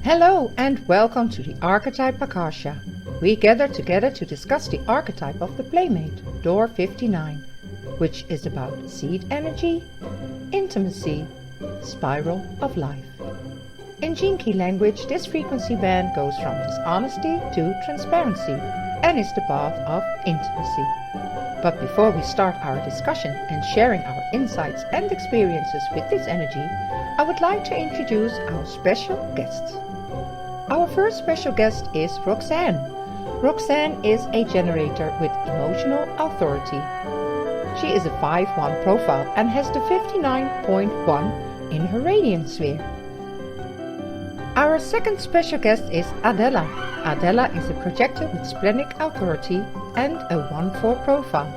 Hello and welcome to the Archetype Akasha. We gather together to discuss the archetype of the Playmate, door 59, which is about seed energy, intimacy, spiral of life. In Gene Key language, this frequency band goes from dishonesty to transparency and is the path of intimacy. But before we start our discussion and sharing our insights and experiences with this energy, I would like to introduce our special guests. Our first special guest is Roxanne. Roxanne is a generator with emotional authority. She is a 5-1 profile and has the 59.1 in her radiant sphere. Our second special guest is Adela. Adela is a projector with splenic authority and a 1-4 profile.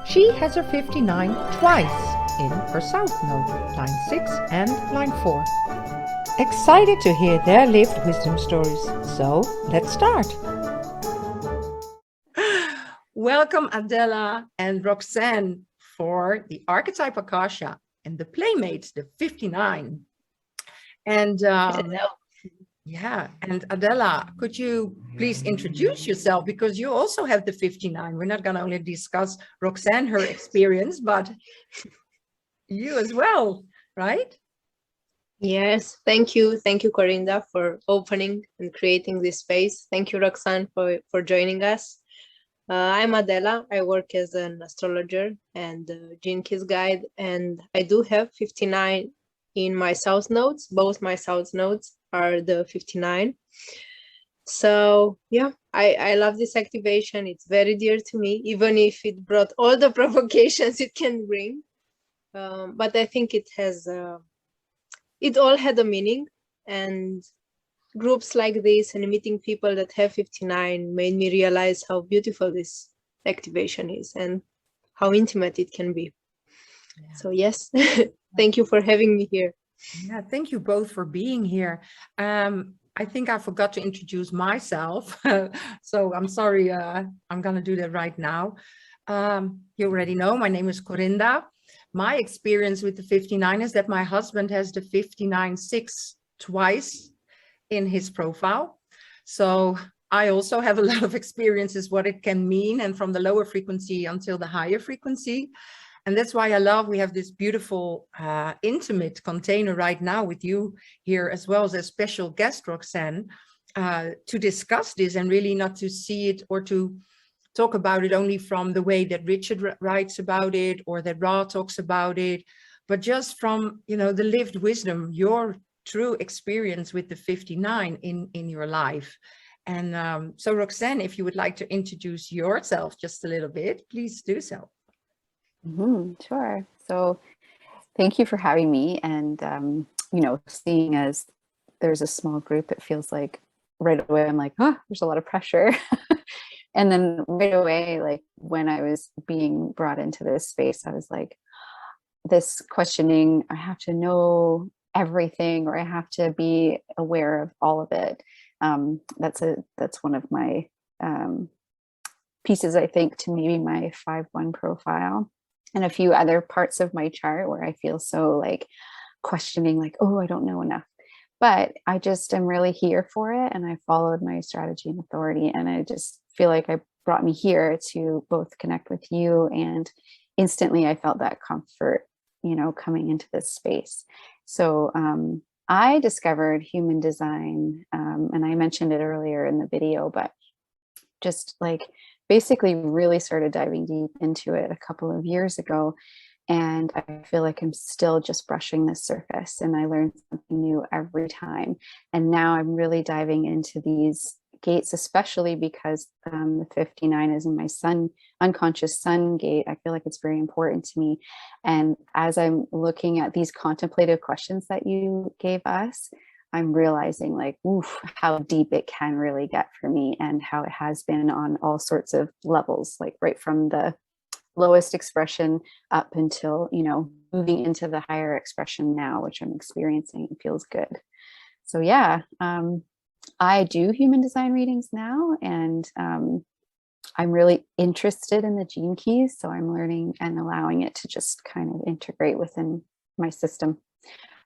She has her 59 twice in her south node, line 6 and line 4. Excited to hear their lived wisdom stories. So let's start. Welcome Adela and Roxanne for the Archetype Akasha and the Playmate, the 59. And and Adela, could you please introduce yourself, because you also have the 59. We're not going to only discuss Roxanne, her experience, but you as well, right? Yes, thank you. Thank you, Corrinda, for opening and creating this space. Thank you, Roxanne, for joining us. I'm Adela. I work as an astrologer and Gene Keys guide, and I do have 59 in my south nodes. Both my south nodes are the 59. So yeah, I love this activation. It's very dear to me, even if it brought all the provocations it can bring. But I think it has... it all had a meaning, and groups like this and meeting people that have 59 made me realize how beautiful this activation is and how intimate it can be. Yeah. So yes, thank you for having me here. Yeah, thank you both for being here. I think I forgot to introduce myself, so I'm sorry, I'm gonna do that right now. You already know, my name is Corrinda. My experience with the 59 is that my husband has the 59-6 twice in his profile. So I also have a lot of experiences what it can mean, and from the lower frequency until the higher frequency. And that's why I love, we have this beautiful intimate container right now with you here, as well as a special guest, Roxanne, to discuss this and really not to see it or to talk about it only from the way that Richard writes about it or that Ra talks about it, but just from, you know, the lived wisdom, your true experience with the 59 in your life. And so Roxanne, if you would like to introduce yourself just a little bit, please do so. Sure. So thank you for having me. And, you know, seeing as there's a small group, it feels like right away I'm like, oh, there's a lot of pressure. And then right away, like when I was being brought into this space, I was like, this questioning, I have to know everything, or I have to be aware of all of it. That's one of my pieces, I think, to maybe my 5-1 profile and a few other parts of my chart where I feel so like questioning, like, oh, I don't know enough. But I just am really here for it. And I followed my strategy and authority. And I just feel like it brought me here to both connect with you. And instantly I felt that comfort, you know, coming into this space. So I discovered human design, and I mentioned it earlier in the video, but just like basically really started diving deep into it a couple of years ago. And I feel like I'm still just brushing the surface, and I learn something new every time. And now I'm really diving into these gates, especially because the 59 is in my unconscious sun gate. I feel like it's very important to me. And as I'm looking at these contemplative questions that you gave us, I'm realizing like, oof, how deep it can really get for me, and how it has been on all sorts of levels, like right from the lowest expression up until, you know, moving into the higher expression now, which I'm experiencing. It feels good. So yeah, I do human design readings now, and I'm really interested in the gene keys. So I'm learning and allowing it to just kind of integrate within my system.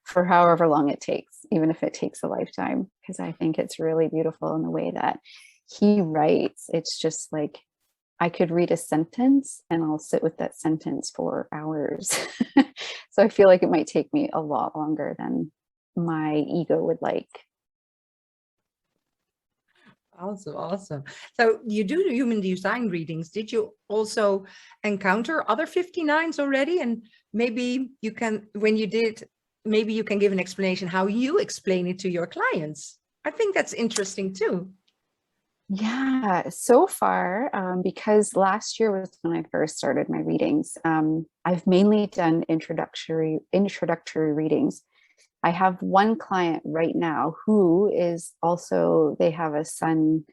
for however long it takes, even if it takes a lifetime, because I think it's really beautiful in the way that he writes. It's just like I could read a sentence and I'll sit with that sentence for hours. So I feel like it might take me a lot longer than my ego would like. Awesome, awesome. So you do the human design readings. Did you also encounter other 59s already? And maybe you can, when you did, maybe you can give an explanation how you explain it to your clients. I think that's interesting too. Yeah, so far, because last year was when I first started my readings, I've mainly done introductory readings. I have one client right now who is also, they have a sun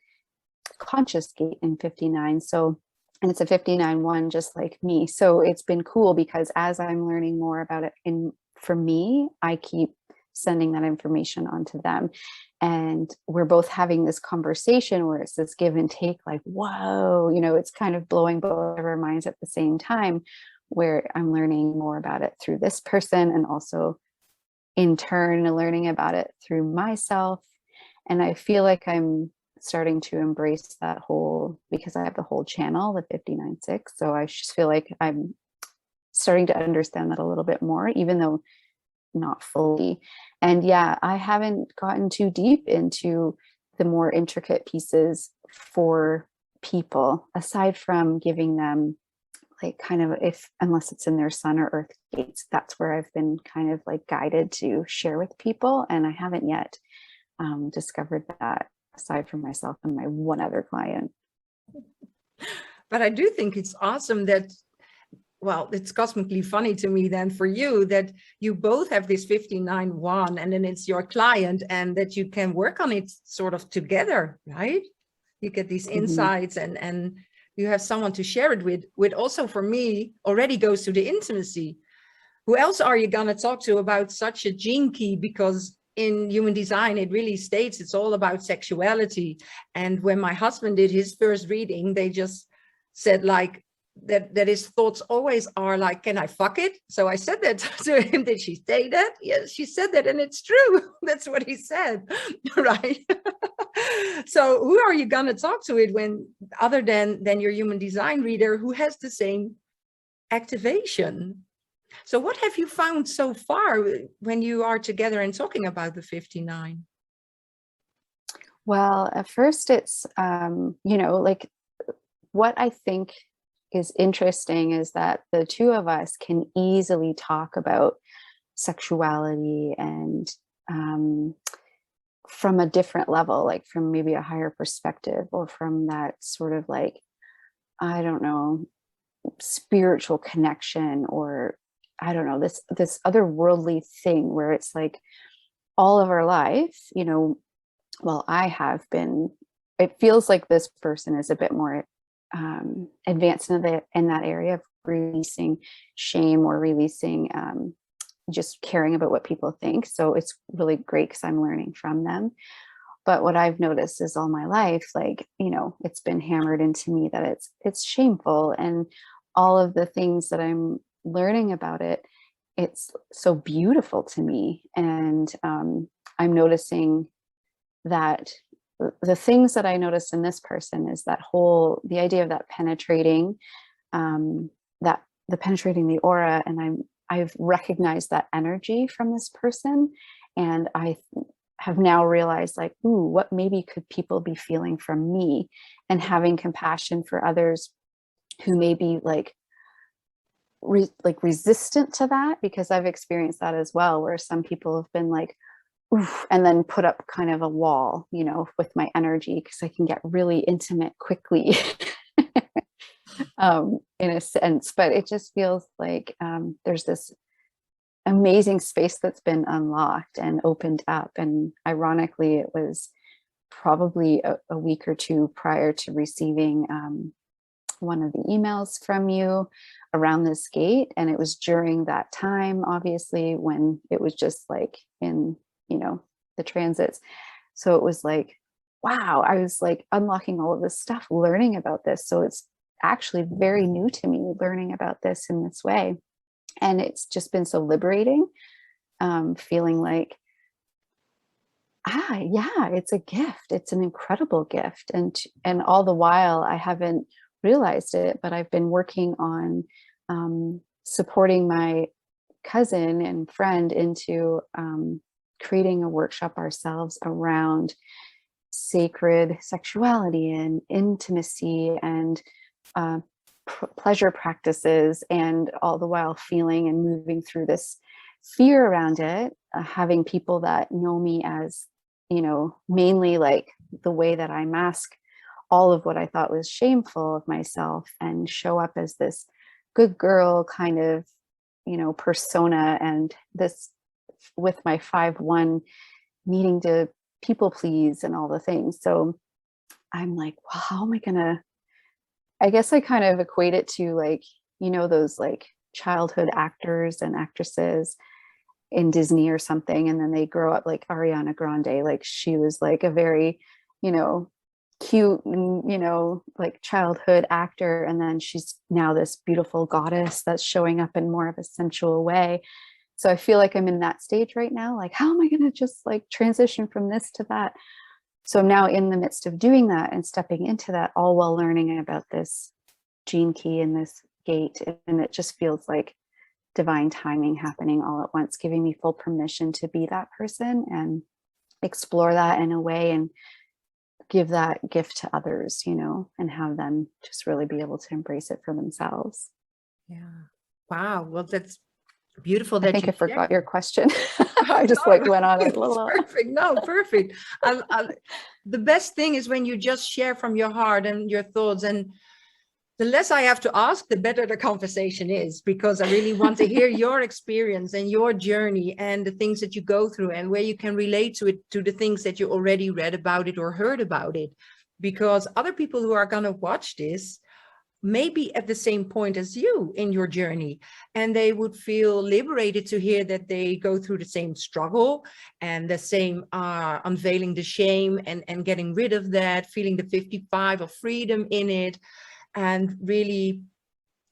conscious gate in 59. So, and it's a 59-1 just like me. So it's been cool because as I'm learning more about it, for me, I keep sending that information on to them. And we're both having this conversation where it's this give and take, like, whoa, you know, it's kind of blowing both of our minds at the same time, where I'm learning more about it through this person and also in turn learning about it through myself. And I feel like I'm starting to embrace that whole, because I have the whole channel, the 59-6. So I just feel like I'm starting to understand that a little bit more, even though not fully. And yeah, I haven't gotten too deep into the more intricate pieces for people, aside from giving them like kind of, if unless it's in their sun or earth gates, that's where I've been kind of like guided to share with people. And I haven't yet discovered that, aside from myself and my one other client. But I do think it's awesome that, well, it's cosmically funny to me then for you that you both have this 59-1 and then it's your client, and that you can work on it sort of together, right? You get these insights and you have someone to share it with also for me already goes to the intimacy. Who else are you gonna talk to about such a gene key? Because in human design, it really states it's all about sexuality. And when my husband did his first reading, they just said like, that his thoughts always are like, can I fuck it? So I said that to him. Did she say that? Yes, she said that, and it's true. That's what he said, right? So who are you gonna talk to it when, other than your human design reader who has the same activation? So what have you found so far when you are together and talking about the 59? Well, at first it's, you know, like what I think is interesting is that the two of us can easily talk about sexuality and from a different level, like from maybe a higher perspective, or from that sort of like, I don't know, spiritual connection, or I don't know, this otherworldly thing where it's like all of our life, you know, well, I have been, it feels like this person is a bit more advanced in that area of releasing shame, or releasing just caring about what people think. So it's really great because I'm learning from them. But what I've noticed is all my life, like, you know, it's been hammered into me that it's shameful, and all of the things that I'm learning about it, it's so beautiful to me. And I'm noticing that the things that I noticed in this person is that the idea of that penetrating, penetrating the aura, and I've recognized that energy from this person, and I have now realized like, ooh, what maybe could people be feeling from me, and having compassion for others who may be like resistant to that, because I've experienced that as well, where some people have been like, oof, and then put up kind of a wall, you know, with my energy, because I can get really intimate quickly. In a sense, but it just feels like there's this amazing space that's been unlocked and opened up. And ironically, it was probably a week or two prior to receiving one of the emails from you around this gate. And it was during that time, obviously, when it was just like in, you know, the transits. So it was like, wow, I was like unlocking all of this stuff, learning about this. So it's actually very new to me, learning about this in this way. And it's just been so liberating. feeling like, yeah, it's a gift. It's an incredible gift. And all the while I haven't realized it, but I've been working on supporting my cousin and friend into creating a workshop ourselves around sacred sexuality and intimacy and pleasure practices, and all the while feeling and moving through this fear around it, having people that know me as, you know, mainly like the way that I mask all of what I thought was shameful of myself and show up as this good girl kind of, you know, persona, and this with my 5-1 needing to people please and all the things. So I'm like, well, how am I gonna, I guess I kind of equate it to like, you know, those like childhood actors and actresses in Disney or something, and then they grow up like Ariana Grande, like she was like a very, you know, cute, you know, like childhood actor, and then she's now this beautiful goddess that's showing up in more of a sensual way. So I feel like I'm in that stage right now, like how am I going to just like transition from this to that? So I'm now in the midst of doing that and stepping into that, all while learning about this gene key and this gate, and it just feels like divine timing happening all at once, giving me full permission to be that person and explore that in a way and give that gift to others, you know, and have them just really be able to embrace it for themselves. Yeah. Wow. Well, that's beautiful. I That think you I forgot shared. your question. I just like went on a little. Perfect. No, perfect. The best thing is when you just share from your heart and your thoughts, and the less I have to ask, the better the conversation is, because I really want to hear your experience and your journey and the things that you go through and where you can relate to it, to the things that you already read about it or heard about it, because other people who are going to watch this may be at the same point as you in your journey, and they would feel liberated to hear that they go through the same struggle and the same unveiling the shame and getting rid of that, feeling the 55 of freedom in it, and really,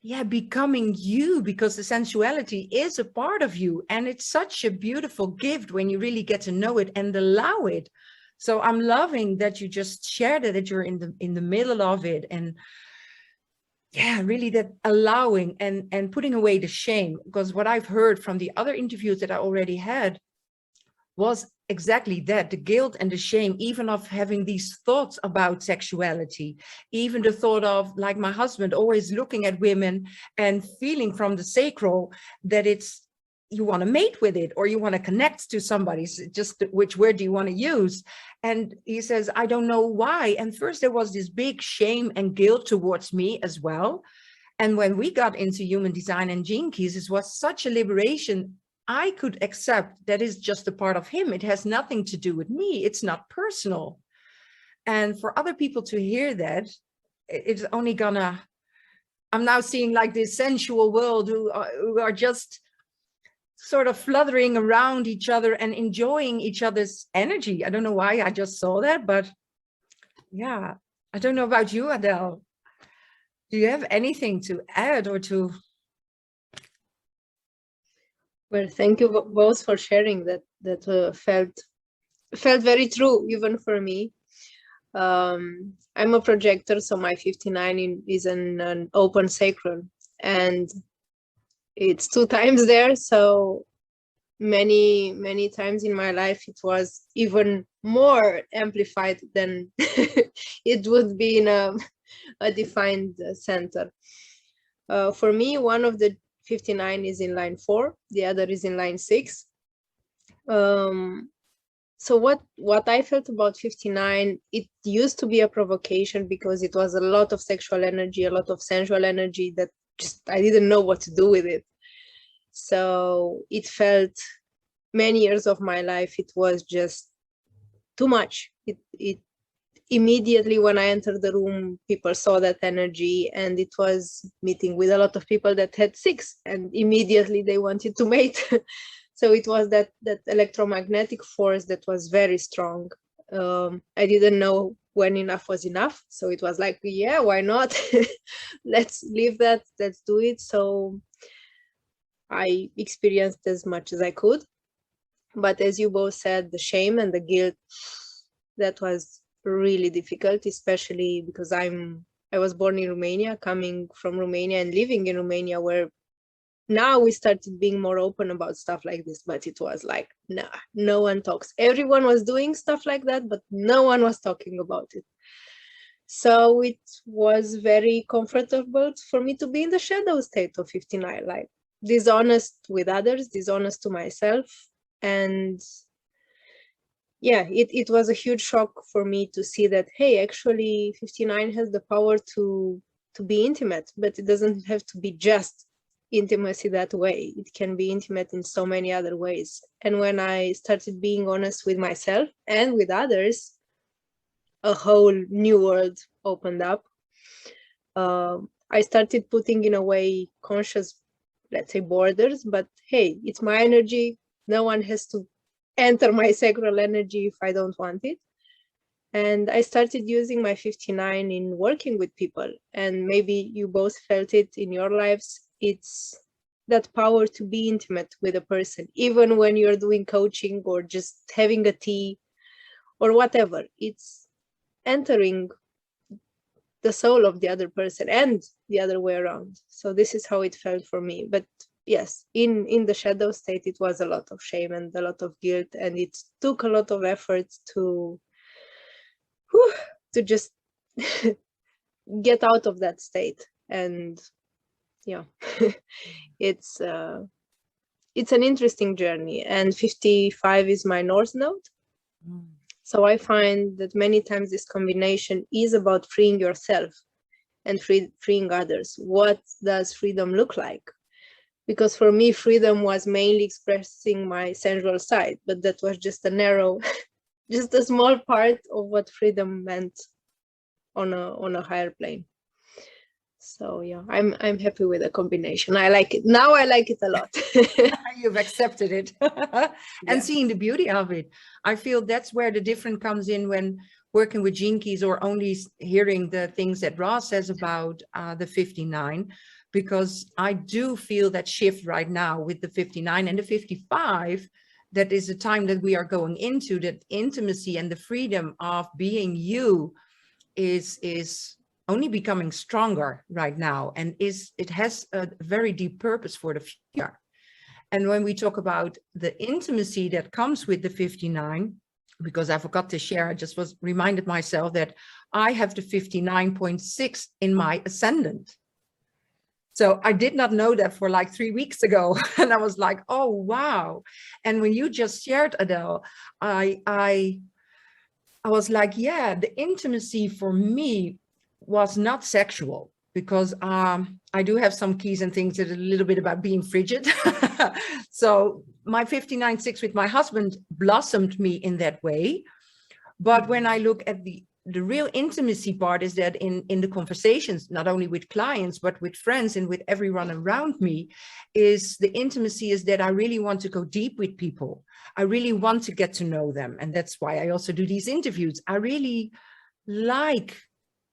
yeah, becoming you, because the sensuality is a part of you, and it's such a beautiful gift when you really get to know it and allow it. So I'm loving that you just shared it, that you're in the middle of it, and yeah, really that allowing and putting away the shame, because what I've heard from the other interviews that I already had was exactly that, the guilt and the shame, even of having these thoughts about sexuality, even the thought of, like my husband, always looking at women and feeling from the sacral that it's, you want to mate with it or you want to connect to somebody, just which word do you want to use? And he says, I don't know why. And first there was this big shame and guilt towards me as well. And when we got into human design and gene keys, it was such a liberation. I could accept that is just a part of him. It has nothing to do with me. It's not personal. And for other people to hear that, it's only gonna, I'm now seeing like this sensual world who are just sort of fluttering around each other and enjoying each other's energy. I don't know why I just saw that, but yeah, I don't know about you, Adele. Do you have anything to add or to? Well, thank you both for sharing that. That felt very true, even for me. I'm a projector, so my 59 is an open sacral, and it's 2 times there. So many times in my life, it was even more amplified than it would be in a defined center. For me, one of the 59 is in line 4, the other is in line 6. So what I felt about 59, it used to be a provocation because it was a lot of sexual energy, a lot of sensual energy that just I didn't know what to do with it. So it felt, many years of my life, it was just too much. It immediately when I entered the room, people saw that energy, and it was meeting with a lot of people that had 6, and immediately they wanted to mate. So it was that electromagnetic force that was very strong. I didn't know when enough was enough. So it was like, yeah, why not? Let's leave that, let's do it. So I experienced as much as I could. But as you both said, the shame and the guilt, that was really difficult, especially because I was born in Romania, coming from Romania and living in Romania, where now we started being more open about stuff like this, but it was like, nah, no one talks. Everyone was doing stuff like that, but no one was talking about it. So it was very comfortable for me to be in the shadow state of 59, like dishonest with others, dishonest to myself. And yeah, it was a huge shock for me to see that, hey, actually 59 has the power to be intimate, but it doesn't have to be just intimacy that way. It can be intimate in so many other ways. And when I started being honest with myself and with others, a whole new world opened up. I started putting in a way conscious, let's say, borders, but hey, it's my energy. No one has to enter my sacral energy if I don't want it. And I started using my 59 in working with people. And maybe you both felt it in your lives. It's that power to be intimate with a person, even when you're doing coaching or just having a tea or whatever. It's entering the soul of the other person and the other way around. So this is how it felt for me. But yes, in the shadow state, it was a lot of shame and a lot of guilt, and it took a lot of effort to just get out of that state. And yeah, it's an interesting journey. And 55 is my North Node. So I find that many times this combination is about freeing yourself and freeing others. What does freedom look like? Because for me, freedom was mainly expressing my sensual side, but that was just a narrow, just a small part of what freedom meant on a higher plane. So yeah, I'm happy with the combination. I like it. Now I like it a lot. You've accepted it and seeing the beauty of it. I feel that's where the difference comes in when working with Gene Keys or only hearing the things that Ross says about the 59, because I do feel that shift right now with the 59 and the 55. That is the time that we are going into, that intimacy and the freedom of being you is only becoming stronger right now, and it has a very deep purpose for the future. And when we talk about the intimacy that comes with the 59, because I forgot to share, I just was reminded myself that I have the 59.6 in my ascendant. So I did not know that for like 3 weeks ago. And I was like, oh, wow. And when you just shared, Adele, I was like, yeah, the intimacy for me was not sexual, because I do have some keys and things that are a little bit about being frigid. So my 59.6 with my husband blossomed me in that way. But when I look at the real intimacy part, is that in the conversations, not only with clients, but with friends and with everyone around me, is the intimacy is that I really want to go deep with people. I really want to get to know them. And that's why I also do these interviews. I really like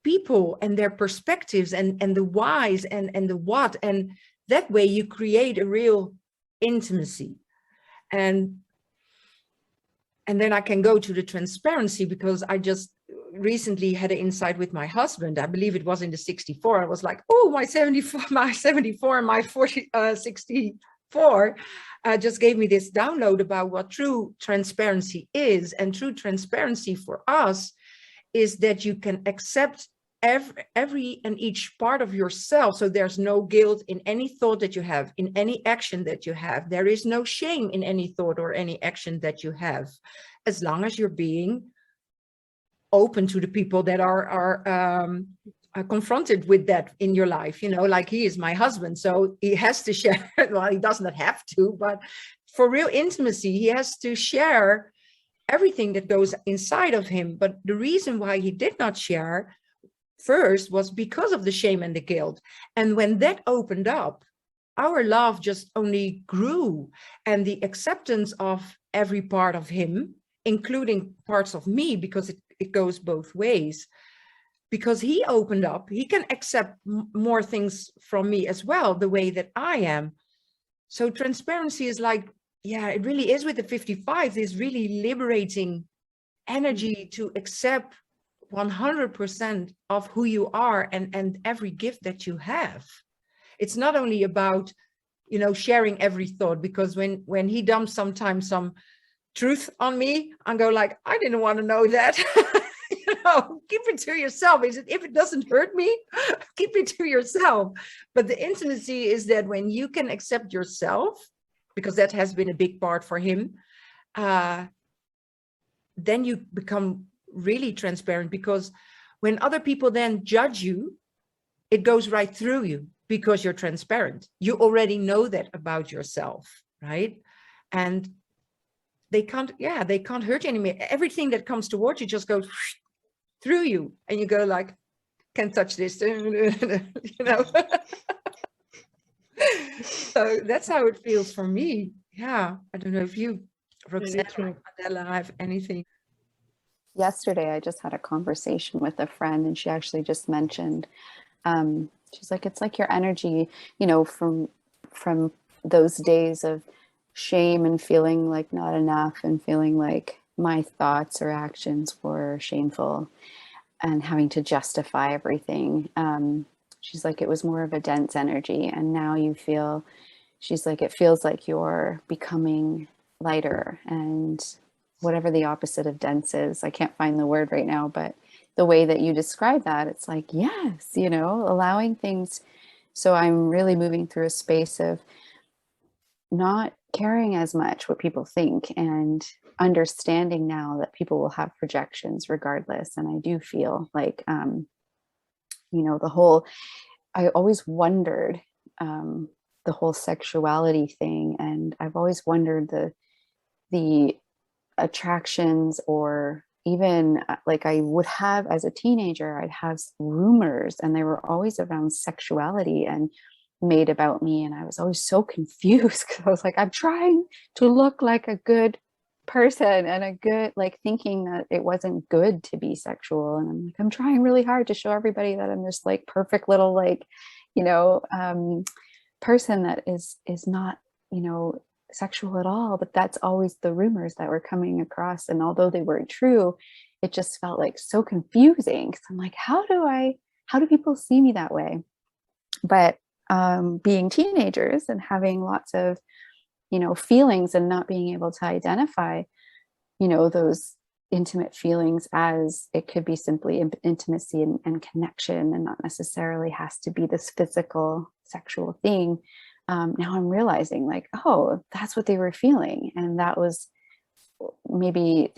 people and their perspectives and the whys and the what. And that way you create a real intimacy. And then I can go to the transparency, because I just recently had an insight with my husband. I believe it was in the 64. I was like, oh, my 74 and my 64 just gave me this download about what true transparency is. And true transparency for us is that you can accept every and each part of yourself. So there's no guilt in any thought that you have, in any action that you have. There is no shame in any thought or any action that you have, as long as you're being open to the people that are confronted with that in your life. You know, like he is my husband, so he has to share. Well, he does not have to, but for real intimacy, he has to share everything that goes inside of him. But the reason why he did not share first was because of the shame and the guilt. And when that opened up, our love just only grew, and the acceptance of every part of him, including parts of me, because it goes both ways. Because he opened up, he can accept more things from me as well, the way that I am. So transparency is like yeah, it really is with the 55, this really liberating energy to accept 100% of who you are and every gift that you have. It's not only about, you know, sharing every thought, because when he dumps sometimes some truth on me, I go like, I didn't want to know that. You know, keep it to yourself. If it doesn't hurt me, keep it to yourself. But the intimacy is that when you can accept yourself, because that has been a big part for him, then you become really transparent, because when other people then judge you, it goes right through you because you're transparent. You already know that about yourself, right? And they can't hurt you anymore. Everything that comes towards you just goes through you, and you go like, can't touch this, you know. So that's how it feels for me. Yeah, I don't know if you, Roxanne or Adela, have anything. Yesterday, I just had a conversation with a friend, and she actually just mentioned, she's like, it's like your energy, you know, from those days of shame and feeling like not enough and feeling like my thoughts or actions were shameful and having to justify everything. She's like, it was more of a dense energy. And now you feel, she's like, it feels like you're becoming lighter, and whatever the opposite of dense is. I can't find the word right now, but the way that you describe that, it's like, yes, you know, allowing things. So I'm really moving through a space of not caring as much what people think, and understanding now that people will have projections regardless. And I do feel like, you know, I always wondered the whole sexuality thing. And I've always wondered the attractions, or even like I would have as a teenager, I'd have rumors, and they were always around sexuality and made about me. And I was always so confused, because I was like, I'm trying to look like a good person and a good, like, thinking that it wasn't good to be sexual. And I'm like, I'm trying really hard to show everybody that I'm this like perfect little, like, you know, person that is not, you know, sexual at all. But that's always the rumors that were coming across. And although they weren't true, it just felt like so confusing, because I'm like, how do people see me that way? But being teenagers and having lots of, you know, feelings, and not being able to identify, you know, those intimate feelings as it could be simply intimacy and connection, and not necessarily has to be this physical sexual thing. Now I'm realizing, like, oh, that's what they were feeling. And that was maybe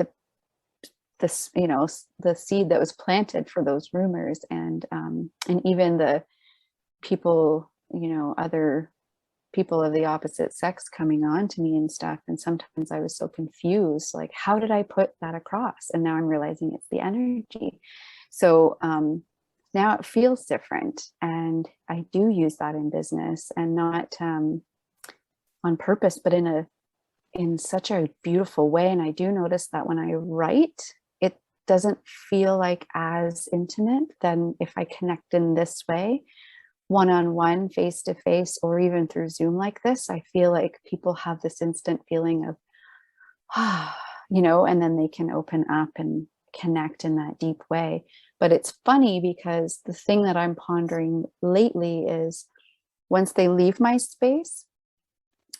this, you know, the seed that was planted for those rumors. And even the people, you know, other people of the opposite sex coming on to me and stuff. And sometimes I was so confused, like, how did I put that across? And now I'm realizing it's the energy. So now it feels different. And I do use that in business, and not on purpose, but in such a beautiful way. And I do notice that when I write, it doesn't feel like as intimate than if I connect in this way, one-on-one, face-to-face, or even through Zoom like this. I feel like people have this instant feeling of, you know, and then they can open up and connect in that deep way. But it's funny, because the thing that I'm pondering lately is, once they leave my space,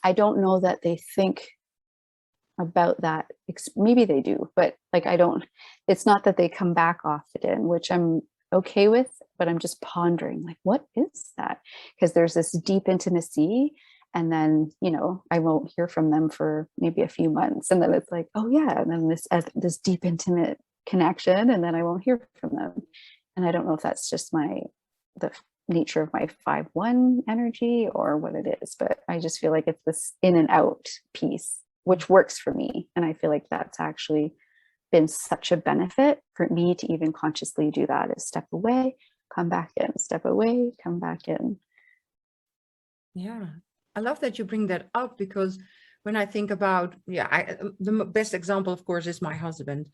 I don't know that they think about that. Maybe they do, but like, it's not that they come back often, which I'm okay with, but I'm just pondering, like, what is that? Because there's this deep intimacy, and then, you know, I won't hear from them for maybe a few months, and then it's like, oh yeah, and then this deep intimate connection, and then I won't hear from them. And I don't know if that's just the nature of my 5-1 energy or what it is, but I just feel like it's this in and out piece, which works for me. And I feel like that's actually been such a benefit for me to even consciously do that, is step away, come back in, step away, come back in. Yeah, I love that you bring that up, because when I think about, the best example, of course, is my husband.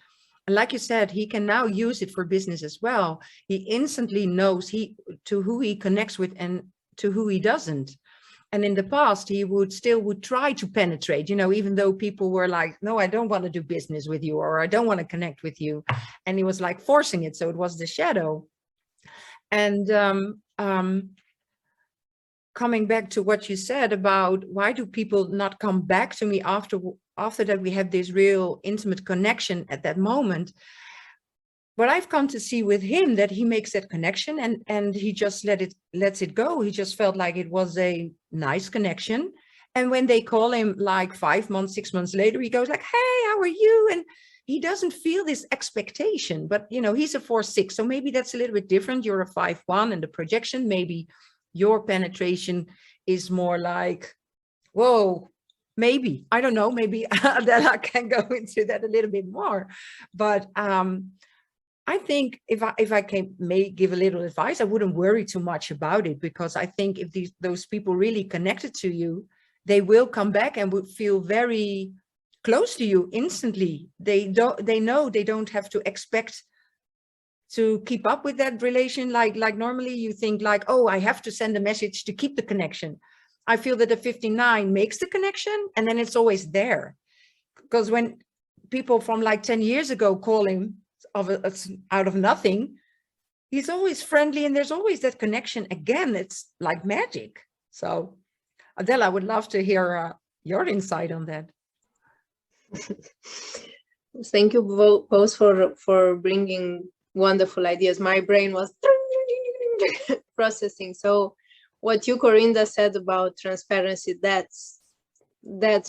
And like you said, he can now use it for business as well. He instantly knows to who he connects with and to who he doesn't. And in the past, he would try to penetrate, even though people were like, no, I don't want to do business with you, or I don't want to connect with you. And he was like forcing it. So it was the shadow. And coming back to what you said about why do people not come back to me after that we have this real intimate connection at that moment. But I've come to see with him that he makes that connection and he just lets it go. He just felt like it was a nice connection. And when they call him like 5 months, 6 months later, he goes like, hey, how are you? And he doesn't feel this expectation, but he's a 4/6. So maybe that's a little bit different. You're a 5/1 and the projection, maybe your penetration is more like, whoa, maybe, I don't know, maybe that I can go into that a little bit more. But I think if I may give a little advice, I wouldn't worry too much about it, because I think if those people really connected to you, they will come back and would feel very close to you instantly. They know they don't have to expect to keep up with that relation. Like normally you think like, oh, I have to send a message to keep the connection. I feel that the 59 makes the connection and then it's always there. Because when people from like 10 years ago call him out of nothing, he's always friendly and there's always that connection again. It's like magic. So Adela, I would love to hear your insight on that. Thank you both for bringing wonderful ideas. My brain was processing. So what you, Corrinda, said about transparency, that's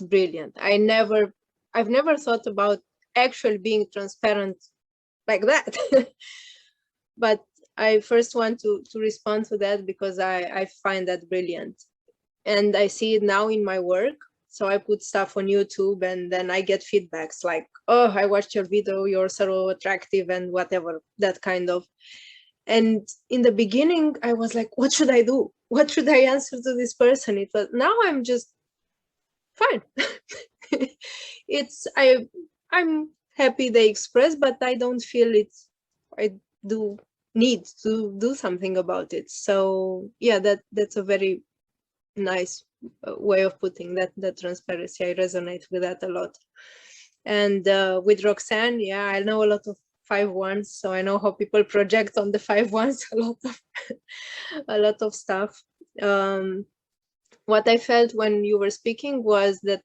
brilliant. I've never thought about actually being transparent like that. But I first want to respond to that because I find that brilliant. And I see it now in my work. So I put stuff on YouTube and then I get feedbacks like, oh, I watched your video, you're so attractive and whatever, that kind of. And in the beginning, I was like, what should I do? What should I answer to this person? It was, now I'm just fine. I'm happy they express, but I don't feel I do need to do something about it. So yeah, that's a very nice way of putting that transparency. I resonate with that a lot. And with Roxanne, yeah, I know a lot of 5/1s, so I know how people project on the 5/1s a lot of stuff. What I felt when you were speaking was that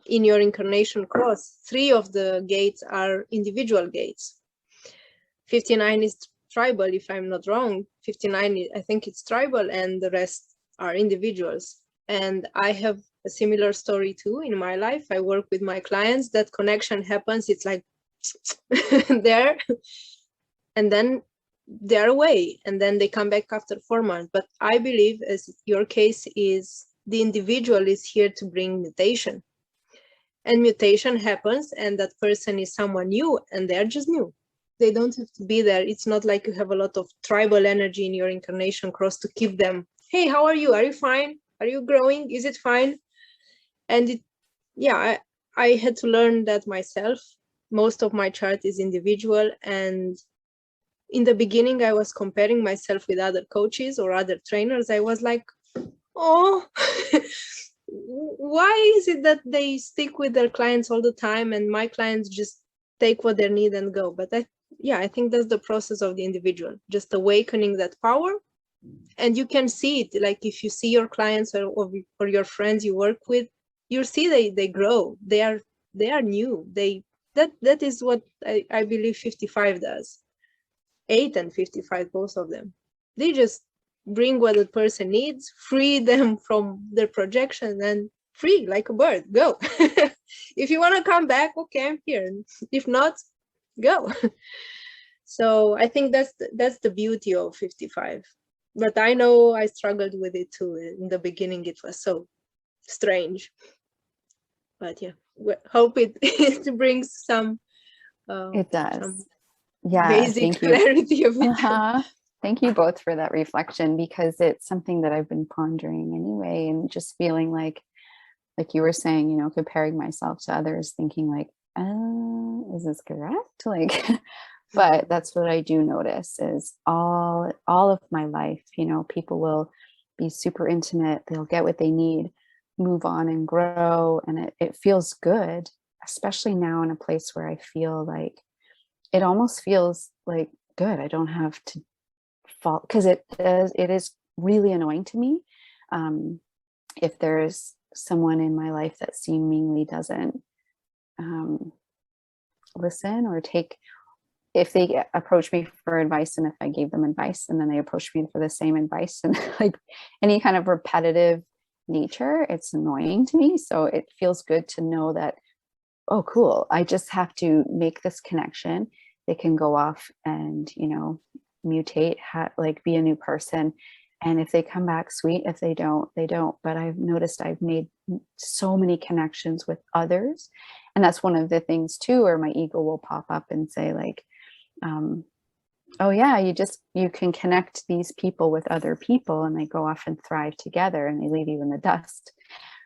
in your incarnation cross, 3 of the gates are individual gates. 59 is tribal, if I'm not wrong. 59, I think it's tribal, and the rest are individuals. And I have a similar story too in my life. I work with my clients, that connection happens, it's like there, and then they're away, and then they come back after 4 months. But I believe, as your case is, the individual is here to bring mutation. And mutation happens, and that person is someone new, and they're just new. They don't have to be there. It's not like you have a lot of tribal energy in your incarnation cross to keep them. Hey, how are you? Are you fine? Are you growing? Is it fine? And I had to learn that myself. Most of my chart is individual. And in the beginning, I was comparing myself with other coaches or other trainers. I was like, oh, why is it that they stick with their clients all the time and my clients just take what they need and go? But I think that's the process of the individual, just awakening that power. And you can see it, like if you see your clients or your friends you work with, you see they grow. They are new. That is what I believe 55 does. 8 and 55, both of them. They just bring what the person needs, free them from their projection, and free like a bird. Go. If you want to come back, okay, I'm here. If not, go. So I think that's the beauty of 55. But I know I struggled with it too. In the beginning, it was so strange. But yeah, hope it brings some. It does. Some basic clarity of it. Thank you both for that reflection, because it's something that I've been pondering anyway, and just feeling like you were saying, comparing myself to others, thinking like, is this correct? Like, but that's what I do notice is all of my life, people will be super intimate. They'll get what they need, move on and grow. And it feels good, especially now in a place where I feel like it almost feels like good. I don't have to fall, because it is really annoying to me. If there's someone in my life that seemingly doesn't listen or take, if they approach me for advice and if I gave them advice and then they approach me for the same advice and like any kind of repetitive nature, it's annoying to me. So it feels good to know that, oh, cool, I just have to make this connection. They can go off and, you know, mutate, like be a new person. And if they come back, sweet. If they don't, they don't. But I've noticed I've made so many connections with others. And that's one of the things too, where my ego will pop up and say like, oh yeah, you can connect these people with other people and they go off and thrive together and they leave you in the dust.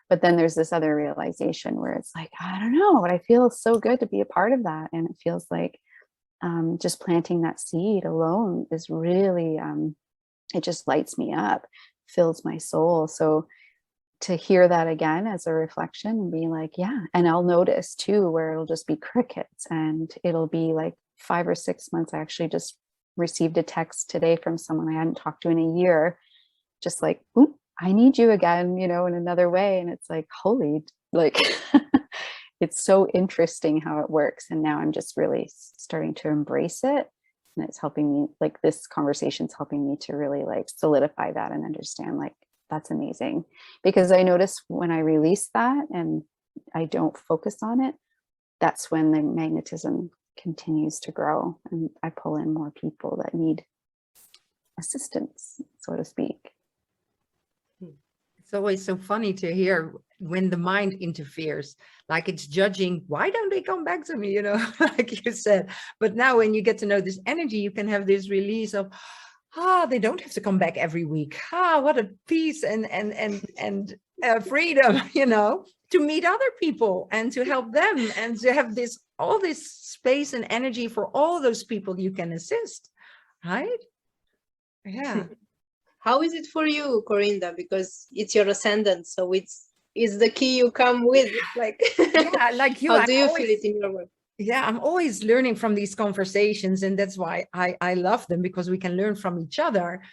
But then there's this other realization where it's like, I don't know, but I feel so good to be a part of that. And it feels like just planting that seed alone is really, it just lights me up, fills my soul. So to hear that again as a reflection and be like, yeah, and I'll notice too, where it'll just be crickets and it'll be like 5 or 6 months. I actually just received a text today from someone I hadn't talked to in a year, just like, oop, I need you again, you know, in another way. And it's like, holy, like, it's so interesting how it works. And now I'm just really starting to embrace it. And it's helping me, like this conversation's helping me to really like solidify that and understand like, that's amazing. Because I notice when I release that and I don't focus on it, that's when the magnetism continues to grow and I pull in more people that need assistance, so to speak. It's always so funny to hear when the mind interferes, like it's judging, why don't they come back to me, you know, like you said. But now when you get to know this energy, you can have this release of, they don't have to come back every week. What a peace and freedom, you know, to meet other people and to help them and to have this, all this space and energy for all those people you can assist, right? Yeah. How is it for you, Corrinda? Because it's your ascendant, so it's the key you come with. Like, yeah, like you. How do you feel it in your work? Yeah, I'm always learning from these conversations, and that's why I love them, because we can learn from each other.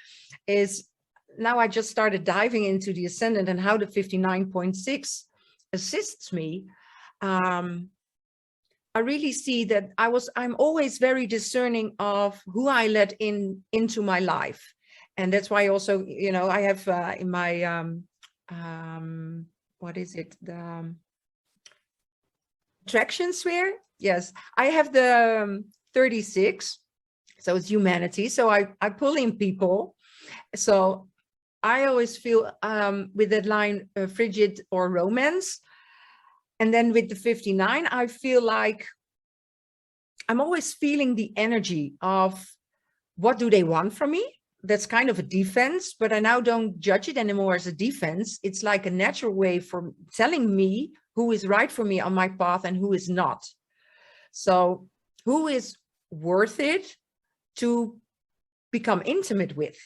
Is now I just started diving into the ascendant and how the 59.6 assists me. I really see that I'm always very discerning of who I let into my life. And that's why also, you know, I have in my, what is it? The attraction sphere. Yes, I have the 36. So it's humanity. So I pull in people. So I always feel with that line, frigid or romance. And then with the 59, I feel like I'm always feeling the energy of what do they want from me? That's kind of a defense, but I now don't judge it anymore as a defense. It's like a natural way for telling me who is right for me on my path and who is not. So who is worth it to become intimate with?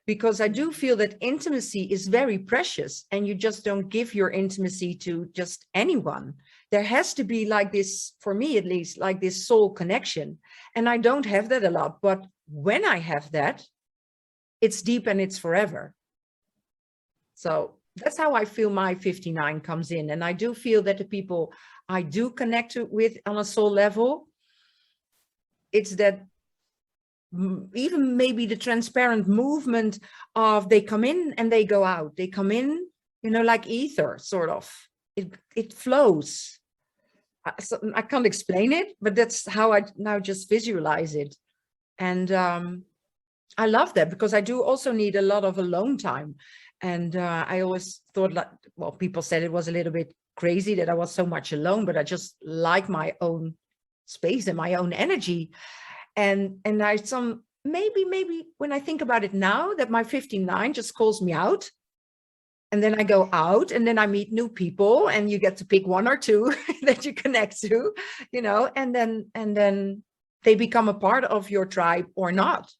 Because I do feel that intimacy is very precious and you just don't give your intimacy to just anyone. There has to be like this, for me at least, like this soul connection. And I don't have that a lot, but when I have that, it's deep and it's forever. So that's how I feel my 59 comes in. And I do feel that the people I do connect with on a soul level, it's that even maybe the transparent movement of they come in and they go out. They come in, you know, like ether, sort of. It flows. I can't explain it, but that's how I now just visualize it. And I love that because I do also need a lot of alone time. And I always thought, like, well, people said it was a little bit crazy that I was so much alone, but I just like my own space and my own energy. And I maybe when I think about it now, that my 59 just calls me out. And then I go out and then I meet new people and you get to pick one or two that you connect to, you know, and then they become a part of your tribe or not.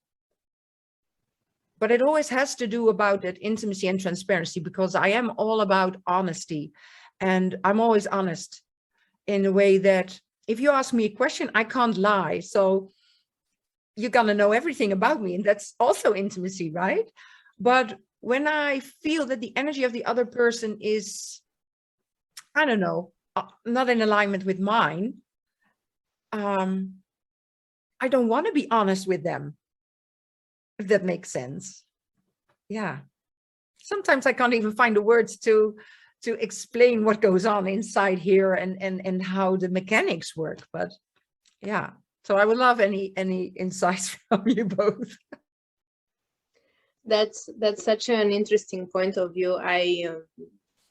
But it always has to do about that intimacy and transparency, because I am all about honesty, and I'm always honest in a way that if you ask me a question, I can't lie. So you're going to know everything about me, and that's also intimacy, right? But when I feel that the energy of the other person is, I don't know, not in alignment with mine, I don't want to be honest with them, if that makes sense. Yeah. Sometimes I can't even find the words to explain what goes on inside here and how the mechanics work. But yeah, so I would love any insights from you both. That's such an interesting point of view. I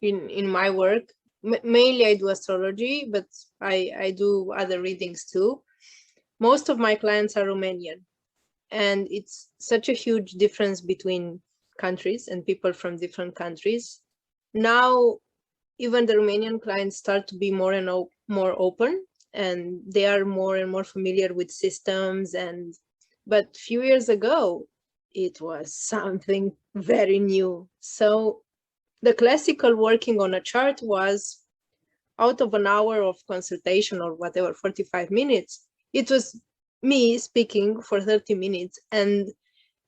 in my work, mainly I do astrology, but I do other readings too. Most of my clients are Romanian, and it's such a huge difference between countries and people from different countries. Now, even the Romanian clients start to be more and more open, and they are more and more familiar with systems. But a few years ago, it was something very new. So the classical working on a chart was, out of an hour of consultation or whatever, 45 minutes, it was me speaking for 30 minutes, and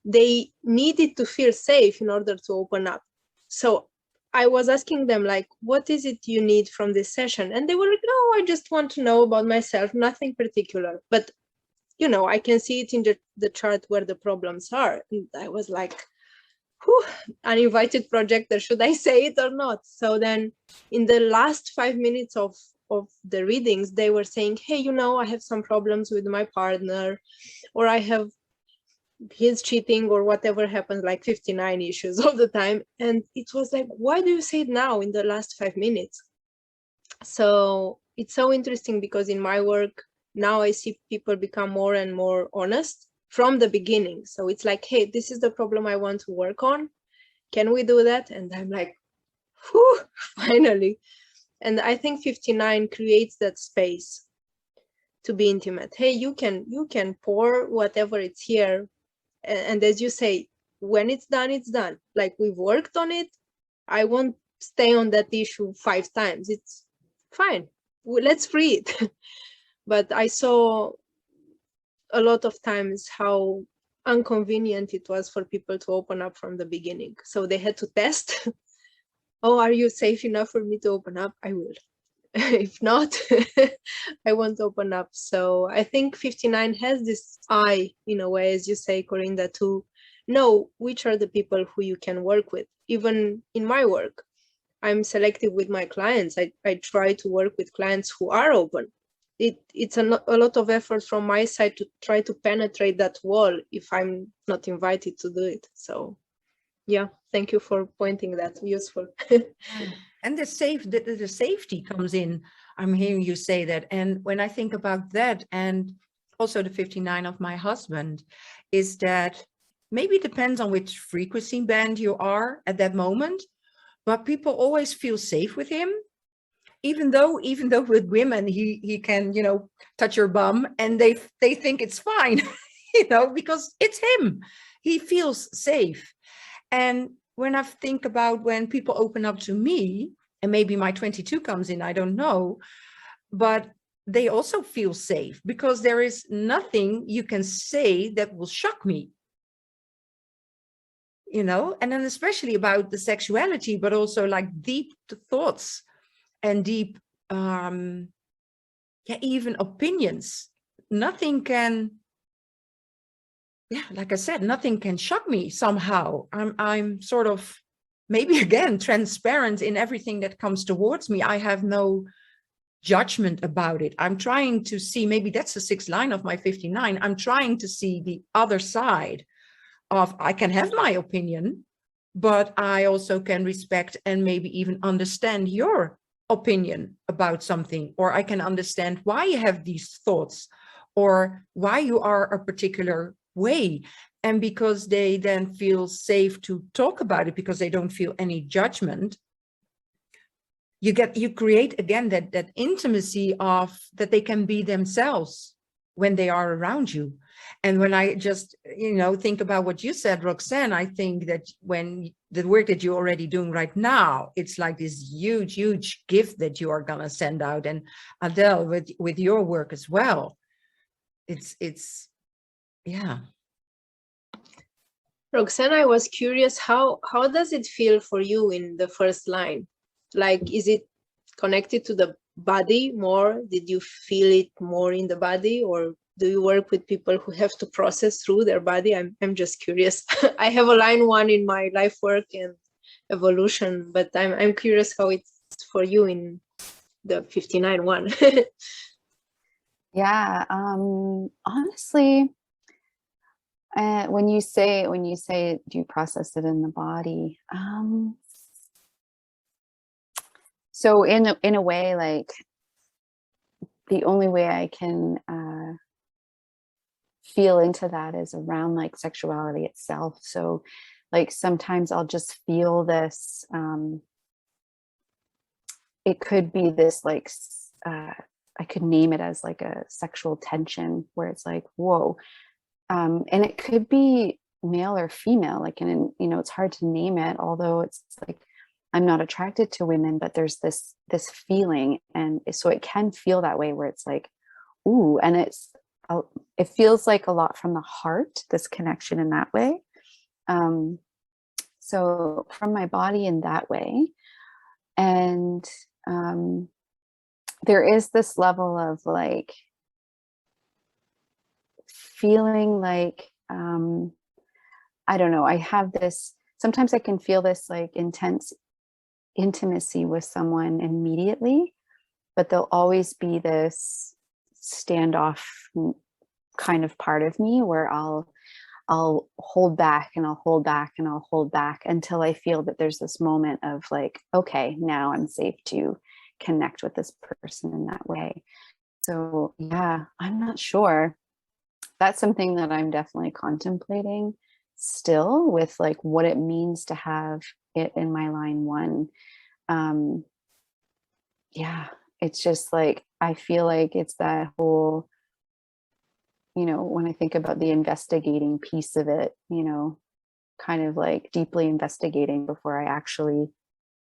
they needed to feel safe in order to open up. So I was asking them, like, what is it you need from this session? And they were like, no, I just want to know about myself, nothing particular. But, you know, I can see it in the chart where the problems are. And I was like, whew, uninvited projector, should I say it or not? So then in the last 5 minutes of the readings, they were saying, hey, you know, I have some problems with my partner, or I have he's cheating, or whatever happens, like 59 issues all the time. And it was like, why do you say it now in the last 5 minutes? So it's so interesting, because in my work now I see people become more and more honest from the beginning. So it's like, hey, this is the problem I want to work on. Can we do that? And I'm like, whew, finally. And I think 59 creates that space to be intimate. Hey, you can pour whatever it's here. And as you say, when it's done, it's done. Like, we've worked on it. I won't stay on that issue 5 times. It's fine. Let's free it. But I saw a lot of times how inconvenient it was for people to open up from the beginning. So they had to test. Oh, are you safe enough for me to open up? I will. If not, I won't open up. So I think 59 has this eye, in a way, as you say, Corrinda, to know which are the people who you can work with. Even in my work, I'm selective with my clients. I try to work with clients who are open. It's a lot of effort from my side to try to penetrate that wall if I'm not invited to do it. So yeah, thank you for pointing that. Useful. And the safety comes in. I'm hearing you say that. And when I think about that, and also the 59 of my husband, is that maybe it depends on which frequency band you are at that moment, but people always feel safe with him. Even though with women, he can, you know, touch your bum and they think it's fine, you know, because it's him. He feels safe. And when I think about when people open up to me, and maybe my 22 comes in, I don't know, but they also feel safe, because there is nothing you can say that will shock me, you know. And then especially about the sexuality, but also like deep thoughts and deep, even opinions. Nothing can, like I said, nothing can shock me somehow. I'm sort of, maybe again, transparent in everything that comes towards me. I have no judgment about it. I'm trying to see, maybe that's the 6th line of my 59. I'm trying to see the other side of, I can have my opinion, but I also can respect and maybe even understand your opinion about something, or I can understand why you have these thoughts, or why you are a particular way. And because they then feel safe to talk about it, because they don't feel any judgment, you create again that intimacy of that they can be themselves when they are around you. And when I just, think about what you said, Roxanne, I think that when the work that you're already doing right now, it's like this huge, huge gift that you are going to send out. And Adele, with your work as well, yeah. Roxanne, I was curious, how does it feel for you in the first line? Like, is it connected to the body more? Did you feel it more in the body, or do you work with people who have to process through their body? I'm just curious. I have a line 1 in my life work and evolution, but I'm curious how it's for you in the 59 one. Yeah, honestly, when you say, do you process it in the body? So in a way, like the only way I can feel into that is around like sexuality itself. So like sometimes I'll just feel this, it could be this like, I could name it as like a sexual tension where it's like, whoa. And it could be male or female, like, and it's hard to name it, although it's like, I'm not attracted to women, but there's this feeling. And so it can feel that way where it's like, ooh, and it feels like a lot from the heart, this connection in that way. So from my body in that way. And there is this level of like feeling like, I don't know, I have this, sometimes I can feel this like intense intimacy with someone immediately, but there'll always be this standoff kind of part of me where I'll hold back and I'll hold back and I'll hold back until I feel that there's this moment of like, okay, now I'm safe to connect with this person in that way. So yeah, I'm not sure. That's something that I'm definitely contemplating still, with like what it means to have it in my line 1. Yeah, it's just like, I feel like it's that whole, when I think about the investigating piece of it, kind of like deeply investigating before I actually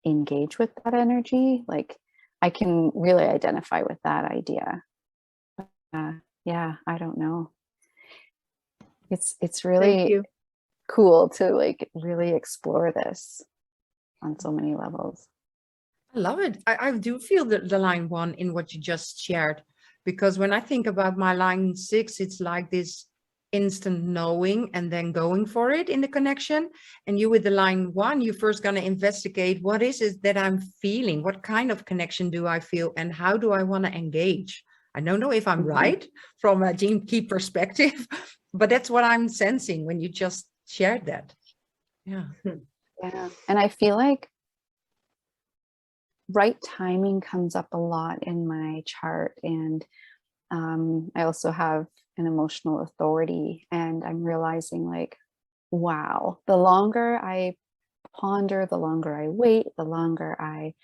engage with that energy, like I can really identify with that idea. Yeah, I don't know. It's really cool to like really explore this on so many levels. I love it. I do feel the line 1 in what you just shared, because when I think about my line 6, it's like this instant knowing and then going for it in the connection. And you with the line 1, you're first going to investigate, what is it that I'm feeling? What kind of connection do I feel? And how do I want to engage? I don't know if I'm right from a gene key perspective, but that's what I'm sensing when you just shared that. Yeah. Yeah. And I feel like right timing comes up a lot in my chart. And I also have an emotional authority, and I'm realizing like, wow, the longer I ponder, the longer I wait, the longer I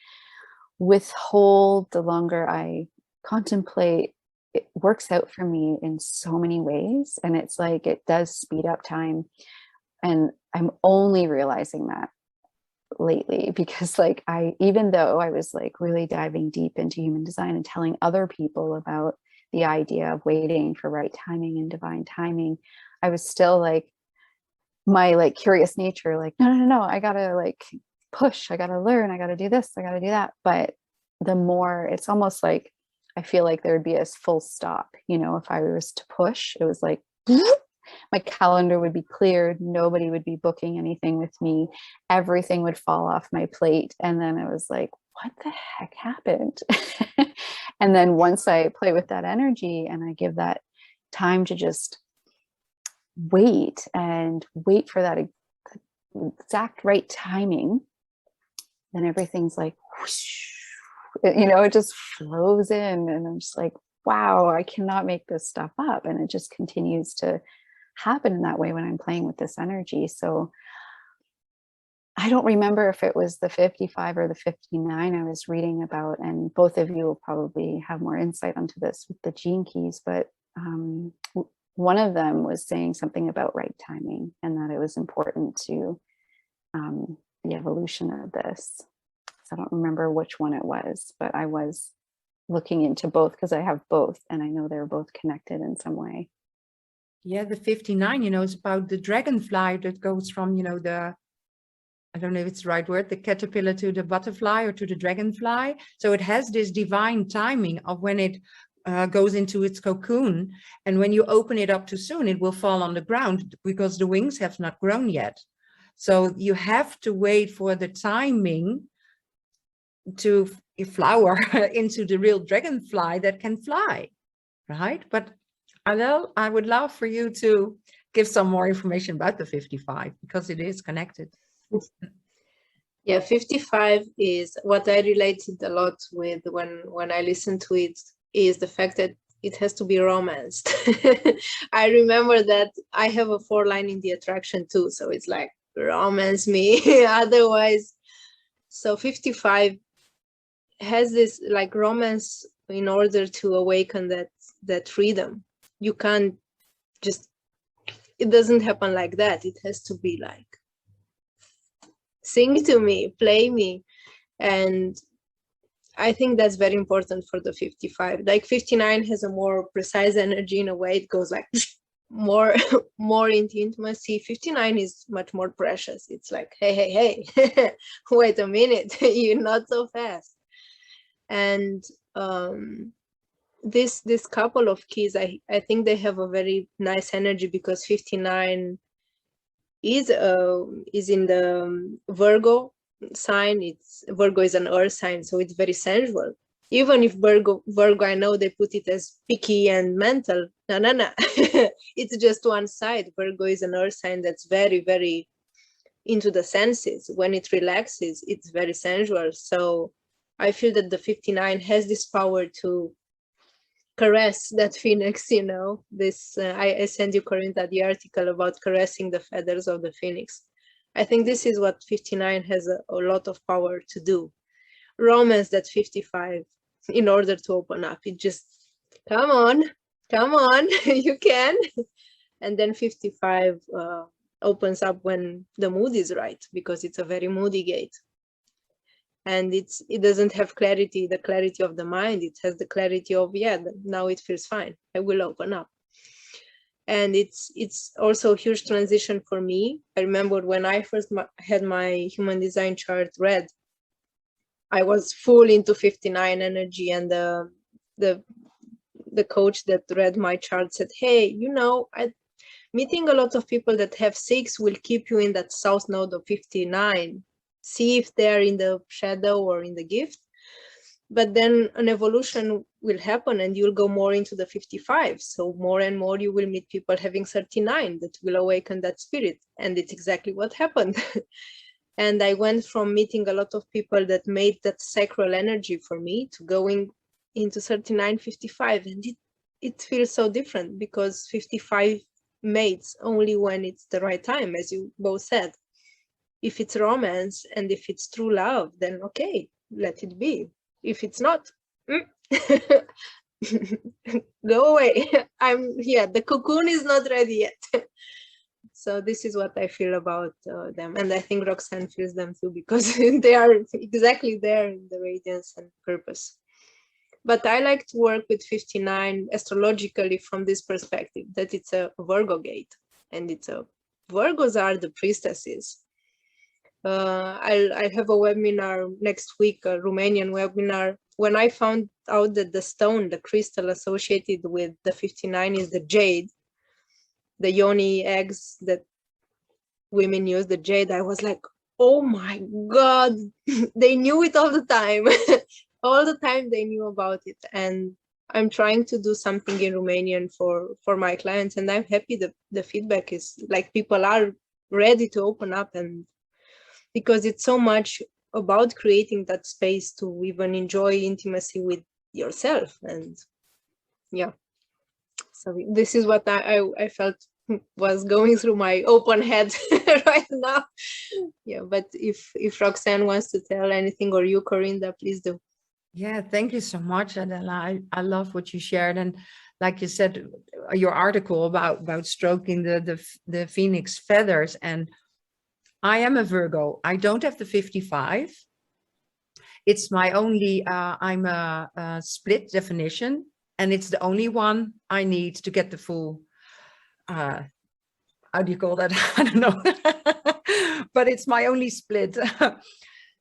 withhold, the longer I contemplate, it works out for me in so many ways. And it's like, it does speed up time. And I'm only realizing that lately, because like even though I was like really diving deep into human design and telling other people about the idea of waiting for right timing and divine timing, I was still like, my like curious nature, like, no, I gotta like push, I gotta learn, I gotta do this, I gotta do that. But the more, it's almost like I feel like there would be a full stop, if I was to push, it was like my calendar would be cleared, nobody would be booking anything with me, everything would fall off my plate. And then I was like, what the heck happened? And then once I play with that energy and I give that time to just wait and wait for that exact right timing, then everything's like whoosh, it just flows in, and I'm just like, wow, I cannot make this stuff up. And it just continues to happen in that way when I'm playing with this energy. So I don't remember if it was the 55 or the 59 I was reading about, and both of you will probably have more insight onto this with the gene keys, but one of them was saying something about right timing, and that it was important to the evolution of this. So I don't remember which one it was, but I was looking into both because I have both, and I know they're both connected in some way. Yeah, the 59, is about the dragonfly that goes from, I don't know if it's the right word, the caterpillar to the butterfly or to the dragonfly. So it has this divine timing of when it goes into its cocoon. And when you open it up too soon, it will fall on the ground because the wings have not grown yet. So you have to wait for the timing to flower into the real dragonfly that can fly, right? But Adele, I would love for you to give some more information about the 55 because it is connected. Yeah, 55 is what I related a lot with when I listened to it, is the fact that it has to be romanced. I remember that I have a 4 line in the attraction too, so it's like, romance me. Otherwise, so 55 has this like romance in order to awaken that freedom. You can't just, it doesn't happen like that. It has to be like, sing to me, play me. And I think that's very important for the 55. Like 59 has a more precise energy in a way. It goes like more into intimacy. 59 is much more precious. It's like, hey, wait a minute, you're not so fast. And this couple of keys, I think they have a very nice energy because 59 is in the Virgo sign. Virgo is an earth sign, so it's very sensual. Even if Virgo, I know they put it as picky and mental. No. It's just one side. Virgo is an earth sign that's very, very into the senses. When it relaxes, it's very sensual. So I feel that the 59 has this power to caress that phoenix, this I sent you, Corrinda, the article about caressing the feathers of the phoenix. I think this is what 59 has a lot of power to do. Romance that 55 in order to open up. It just, come on, you can. And then 55 opens up when the mood is right, because it's a very moody gate. And it doesn't have clarity, the clarity of the mind. It has the clarity of, now it feels fine, I will open up. And it's also a huge transition for me. I remember when I first had my human design chart read, I was full into 59 energy, and the coach that read my chart said, hey, meeting a lot of people that have 6 will keep you in that south node of 59. See if they're in the shadow or in the gift. But then an evolution will happen and you'll go more into the 55. So more and more you will meet people having 39 that will awaken that spirit. And it's exactly what happened. And I went from meeting a lot of people that made that sacral energy for me to going into 39, 55. And it feels so different because 55 mates only when it's the right time, as you both said. If it's romance and if it's true love, then okay, let it be. If it's not, go away. The cocoon is not ready yet. So this is what I feel about them. And I think Roxanne feels them too, because they are exactly there in the radiance and purpose. But I like to work with 59 astrologically from this perspective, that it's a Virgo gate, and Virgos are the priestesses. I'll have a webinar next week, a Romanian webinar. When I found out that the stone, the crystal associated with the 59 is the jade, the yoni eggs that women use, the jade, I was like, oh my God, they knew it all the time. All the time they knew about it. And I'm trying to do something in Romanian for my clients, and I'm happy that the feedback is like people are ready to open up, and because it's so much about creating that space to even enjoy intimacy with yourself. And so this is what I felt was going through my open head right now. But if Roxanne wants to tell anything, or you, Corrinda, please do. Yeah, thank you so much, Adela. I love what you shared. And like you said, your article about stroking the phoenix feathers. And I am a Virgo. I don't have the 55. It's my only, I'm a split definition, and it's the only one I need to get the full, how do you call that? I don't know. But it's my only split.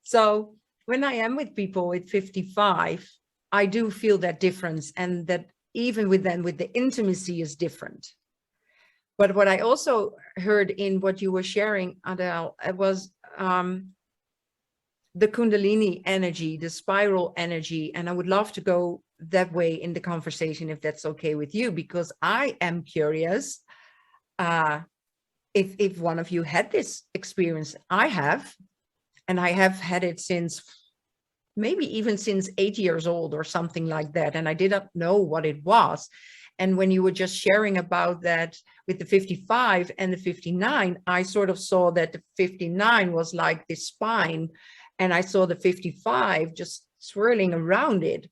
So when I am with people with 55, I do feel that difference, and that even with them, with the intimacy is different. But what I also heard in what you were sharing, Adele, it was the Kundalini energy, the spiral energy. And I would love to go that way in the conversation, if that's okay with you, because I am curious if one of you had this experience. I have, and I have had it since maybe even since 8 years old or something like that. And I did not know what it was. And when you were just sharing about that with the 55 and the 59, I sort of saw that the 59 was like the spine, and I saw the 55 just swirling around it.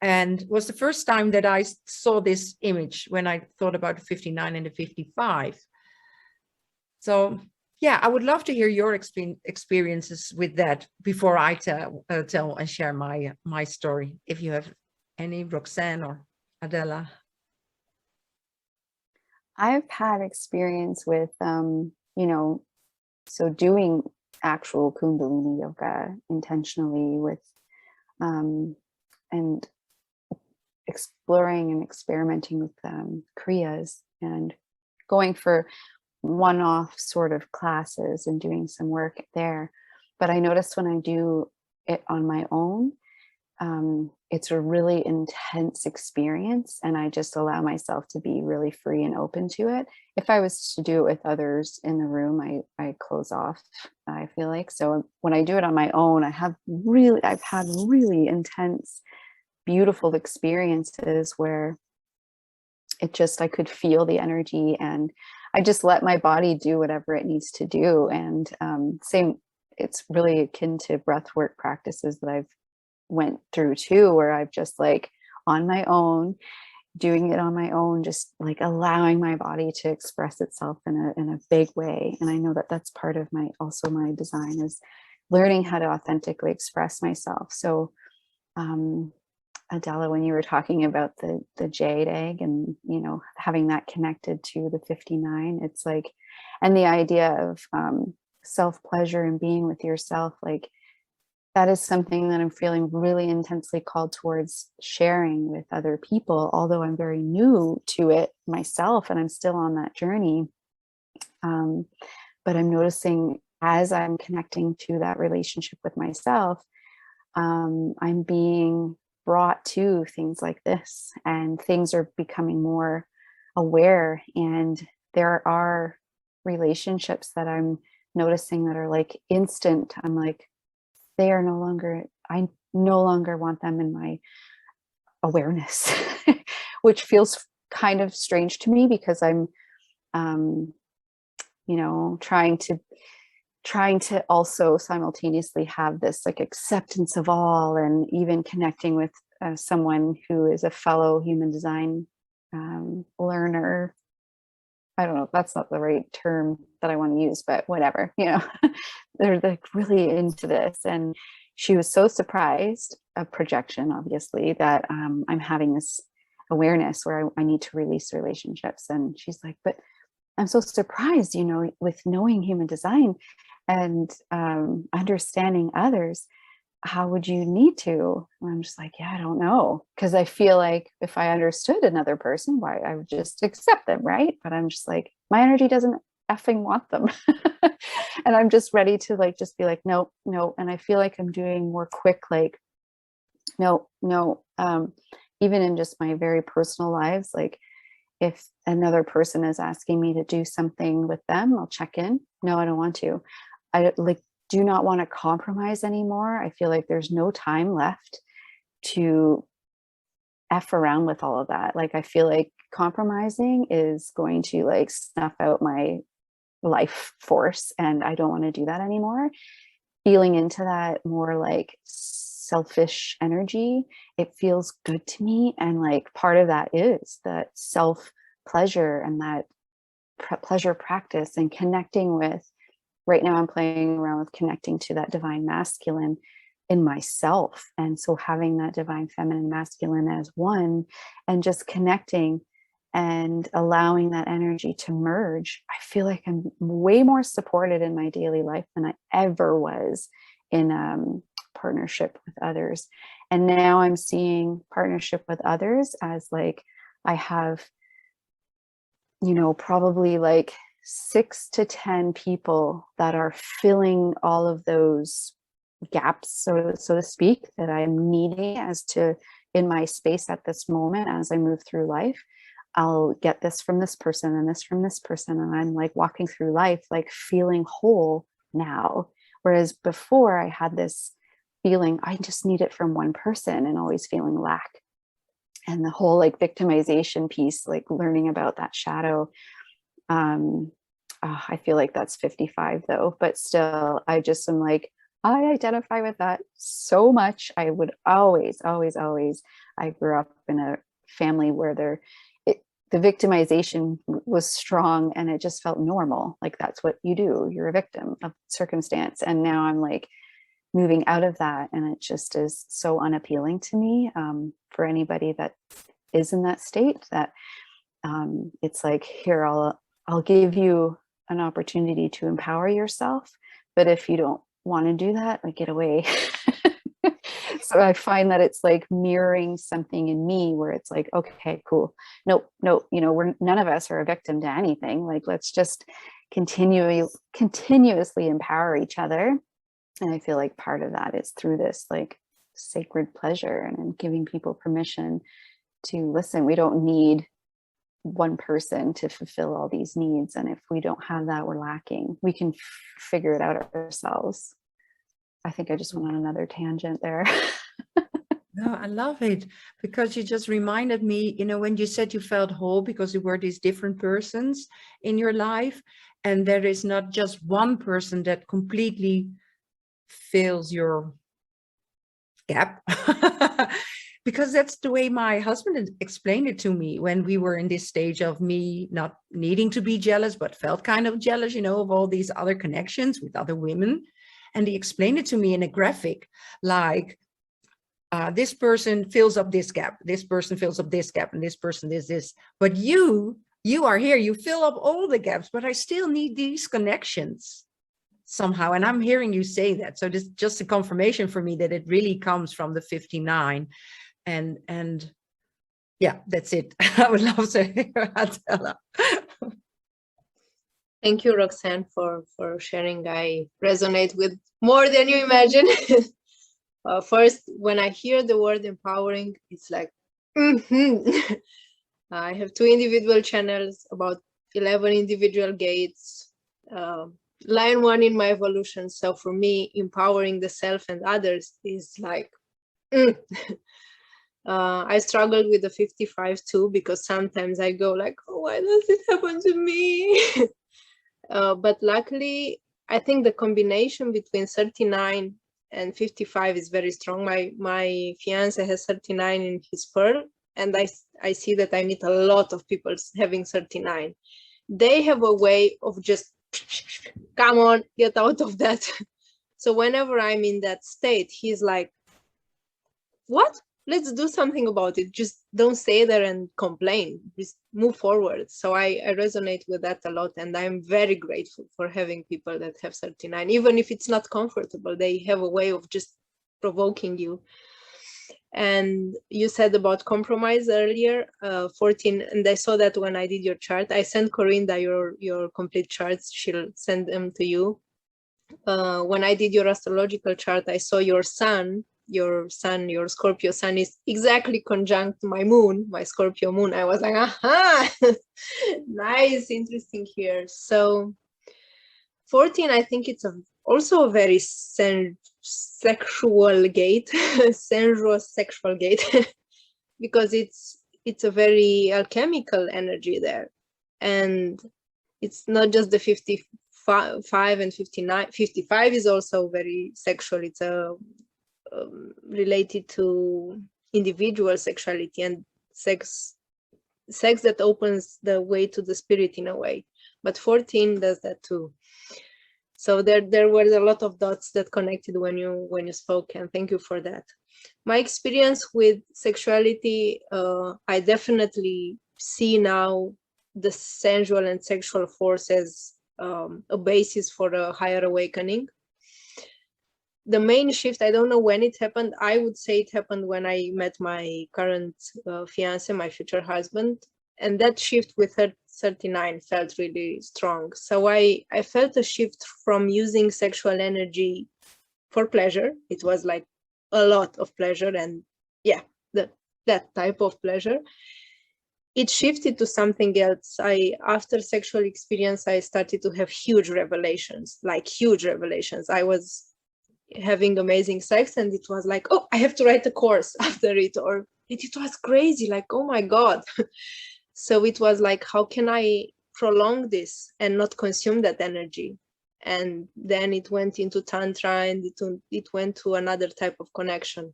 And it was the first time that I saw this image when I thought about the 59 and the 55. So yeah, I would love to hear your experiences with that before I tell and share my story. If you have any, Roxanne or Adela. I've had experience with, so doing actual Kundalini yoga intentionally with, and exploring and experimenting with Kriyas, and going for one-off sort of classes and doing some work there. But I noticed when I do it on my own, it's a really intense experience, and I just allow myself to be really free and open to it. If I was to do it with others in the room, I close off, I feel like. So when I do it on my own, I've had really intense, beautiful experiences where I could feel the energy, and I just let my body do whatever it needs to do. And it's really akin to breathwork practices that I've went through too, where I've just like on my own, doing it on my own, just like allowing my body to express itself in a big way. And I know that that's part of my design, is learning how to authentically express myself. So Adela, when you were talking about the jade egg and, having that connected to the 59, it's like, and the idea of self-pleasure and being with yourself, like that is something that I'm feeling really intensely called towards sharing with other people, although I'm very new to it myself and I'm still on that journey. But I'm noticing as I'm connecting to that relationship with myself, I'm being brought to things like this, and things are becoming more aware. And there are relationships that I'm noticing that are like instant. I'm like, I no longer want them in my awareness, which feels kind of strange to me, because I'm, trying to also simultaneously have this like acceptance of all, and even connecting with someone who is a fellow human design learner. I don't know if that's not the right term that I want to use, but whatever, they're like really into this. And she was so surprised, a projection, obviously, that I'm having this awareness where I need to release relationships. And she's like, but I'm so surprised, with knowing human design and understanding others, how would you need to? And I'm just like, yeah, I don't know. Because I feel like if I understood another person, why I would just accept them, right? But I'm just like, my energy doesn't effing want them. And I'm just ready to like, just be like, no. And I feel like I'm doing more quick, like, no. Even in just my very personal lives, like if another person is asking me to do something with them, I'll check in. No, I don't want to. I do not want to compromise anymore. I feel like there's no time left to F around with all of that. Like, I feel like compromising is going to like snuff out my life force, and I don't want to do that anymore. Feeling into that more like selfish energy. It feels good to me. And like part of that is that self pleasure and that pleasure practice and connecting with, right now I'm playing around with connecting to that divine masculine in myself. And so having that divine feminine masculine as one and just connecting and allowing that energy to merge, I feel like I'm way more supported in my daily life than I ever was in partnership with others. And now I'm seeing partnership with others as like, I have, you know, probably like 6 to 10 people that are filling all of those gaps, so to speak, that I'm needing as to in my space at this moment as I move through life. I'll get this from this person and this from this person. And I'm like walking through life, like feeling whole now. Whereas before I had this feeling, I just need it from one person and always feeling lack. And the whole like victimization piece, like learning about that shadow. I feel like that's 55 though, but still, I just am like, I identify with that so much. I would always, I grew up in a family where the victimization was strong and it just felt normal. Like that's what you do. You're a victim of circumstance. And now I'm like moving out of that. And it just is so unappealing to me for anybody that is in that state that it's like, here, I'll give you an opportunity to empower yourself. But if you don't want to do that, like get away. So I find that it's like mirroring something in me where it's like, okay, cool. No, you know, none of us are a victim to anything. Like, let's just continuously empower each other. And I feel like part of that is through this like sacred pleasure and giving people permission to listen. We don't need one person to fulfill all these needs. And if we don't have that, we're lacking. We can figure it out ourselves. I think I just went on another tangent there. No, I love it because you just reminded me, you know, when you said you felt whole because there were these different persons in your life, and there is not just one person that completely fills your gap. Because that's the way my husband explained it to me when we were in this stage of me not needing to be jealous, but felt kind of jealous, you know, of all these other connections with other women. And he explained it to me in a graphic, like, this person fills up this gap, this person fills up this gap, and this person is this. But you are here, you fill up all the gaps, but I still need these connections somehow. And I'm hearing you say that. So this is just a confirmation for me that it really comes from the 59. And yeah, that's it. I would love to hear Adela. Thank you, Roxanne, for sharing. I resonate with more than you imagine. First, when I hear the word empowering, it's like, I have 2 individual channels, about 11 individual gates, line 1 in my evolution. So for me, empowering the self and others is like, I struggled with the 55 too, because sometimes I go like, oh, why does it happen to me? But luckily, I think the combination between 39 and 55 is very strong. My fiance has 39 in his pearl, and I see that I meet a lot of people having 39. They have a way of just, come on, get out of that. So whenever I'm in that state, he's like, what? Let's do something about it. Just don't stay there and complain. Just move forward. So I resonate with that a lot. And I'm very grateful for having people that have 39. Even if it's not comfortable, they have a way of just provoking you. And you said about compromise earlier, 14. And I saw that when I did your chart. I sent Corrinda your complete charts. She'll send them to you. When I did your astrological chart, I saw your sun, your Scorpio sun is exactly conjunct my moon, my Scorpio moon. I was like, aha, nice, interesting here. So 14, I think it's also a very sexual gate, sensuous sexual gate, because it's a very alchemical energy there. And it's not just the 55 and 59. 55 is also very sexual. It's a related to individual sexuality and sex that opens the way to the spirit in a way. But 14 does that too. So there were a lot of dots that connected when you spoke, and thank you for that. My experience with sexuality, I definitely see now the sensual and sexual force as a basis for a higher awakening. The main shift, I don't know when it happened. I would say it happened when I met my current fiance, my future husband. And that shift with her 39 felt really strong. So I felt a shift from using sexual energy for pleasure. It was like a lot of pleasure, and yeah, that type of pleasure. It shifted to something else. After sexual experience, I started to have huge revelations, like huge revelations. I was having amazing sex, and it was like, oh, I have to write a course after it, or it was crazy, like, oh my God. So it was like, how can I prolong this and not consume that energy? And then it went into Tantra, and it went to another type of connection.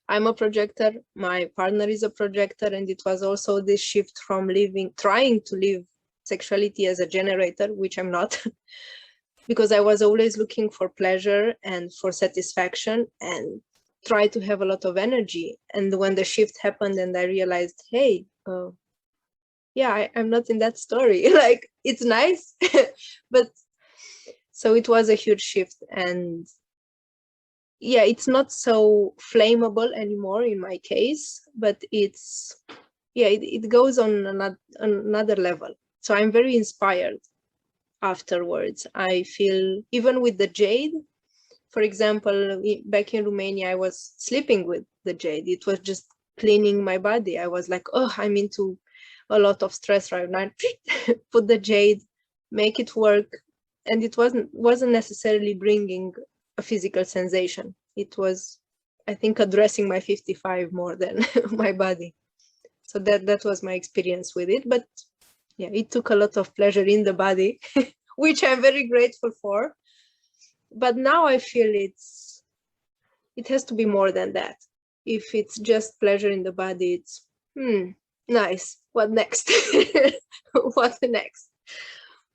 I'm a projector, my partner is a projector, and it was also this shift from trying to live sexuality as a generator, which I'm not, because I was always looking for pleasure and for satisfaction and try to have a lot of energy. And when the shift happened and I realized, hey, yeah, I'm not in that story. Like, it's nice, but so it was a huge shift. And yeah, it's not so flammable anymore in my case, but it's, yeah, it goes on another level. So I'm very inspired afterwards. I feel, even with the jade, for example, back in Romania, I was sleeping with the jade. It was just cleaning my body. I was like, oh, I'm into a lot of stress right now. Put the jade, make it work. And it wasn't necessarily bringing a physical sensation. It was, I think, addressing my 55 more than my body. So that was my experience with it. But yeah, it took a lot of pleasure in the body, which I'm very grateful for. But now I feel it has to be more than that. If it's just pleasure in the body, it's nice. What next? What next?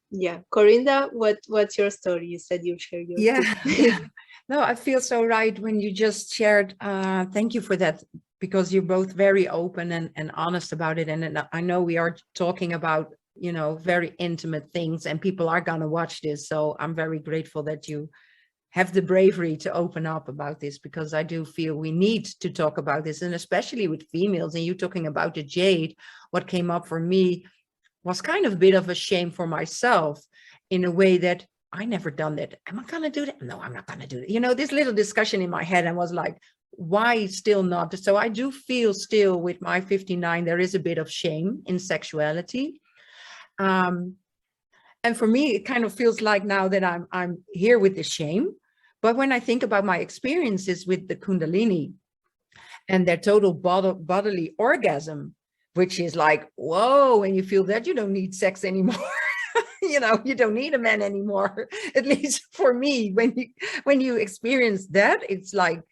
Yeah, Corrinda, what's your story? You said you share your yeah. No, I feel so right when you just shared. Thank you for that, because you're both very open and honest about it. And I know we are talking about, very intimate things, and people are going to watch this. So I'm very grateful that you have the bravery to open up about this, because I do feel we need to talk about this, and especially with females. And you talking about the jade, what came up for me was kind of a bit of a shame for myself, in a way that I never done that. Am I going to do that? No, I'm not going to do it. This little discussion in my head, and was like, why still not? So I do feel still with my 59, there is a bit of shame in sexuality. And for me, it kind of feels like now that I'm here with the shame. But when I think about my experiences with the Kundalini and their total bodily orgasm, which is like, whoa, and you feel that you don't need sex anymore. You don't need a man anymore. At least for me, when you experience that, it's like,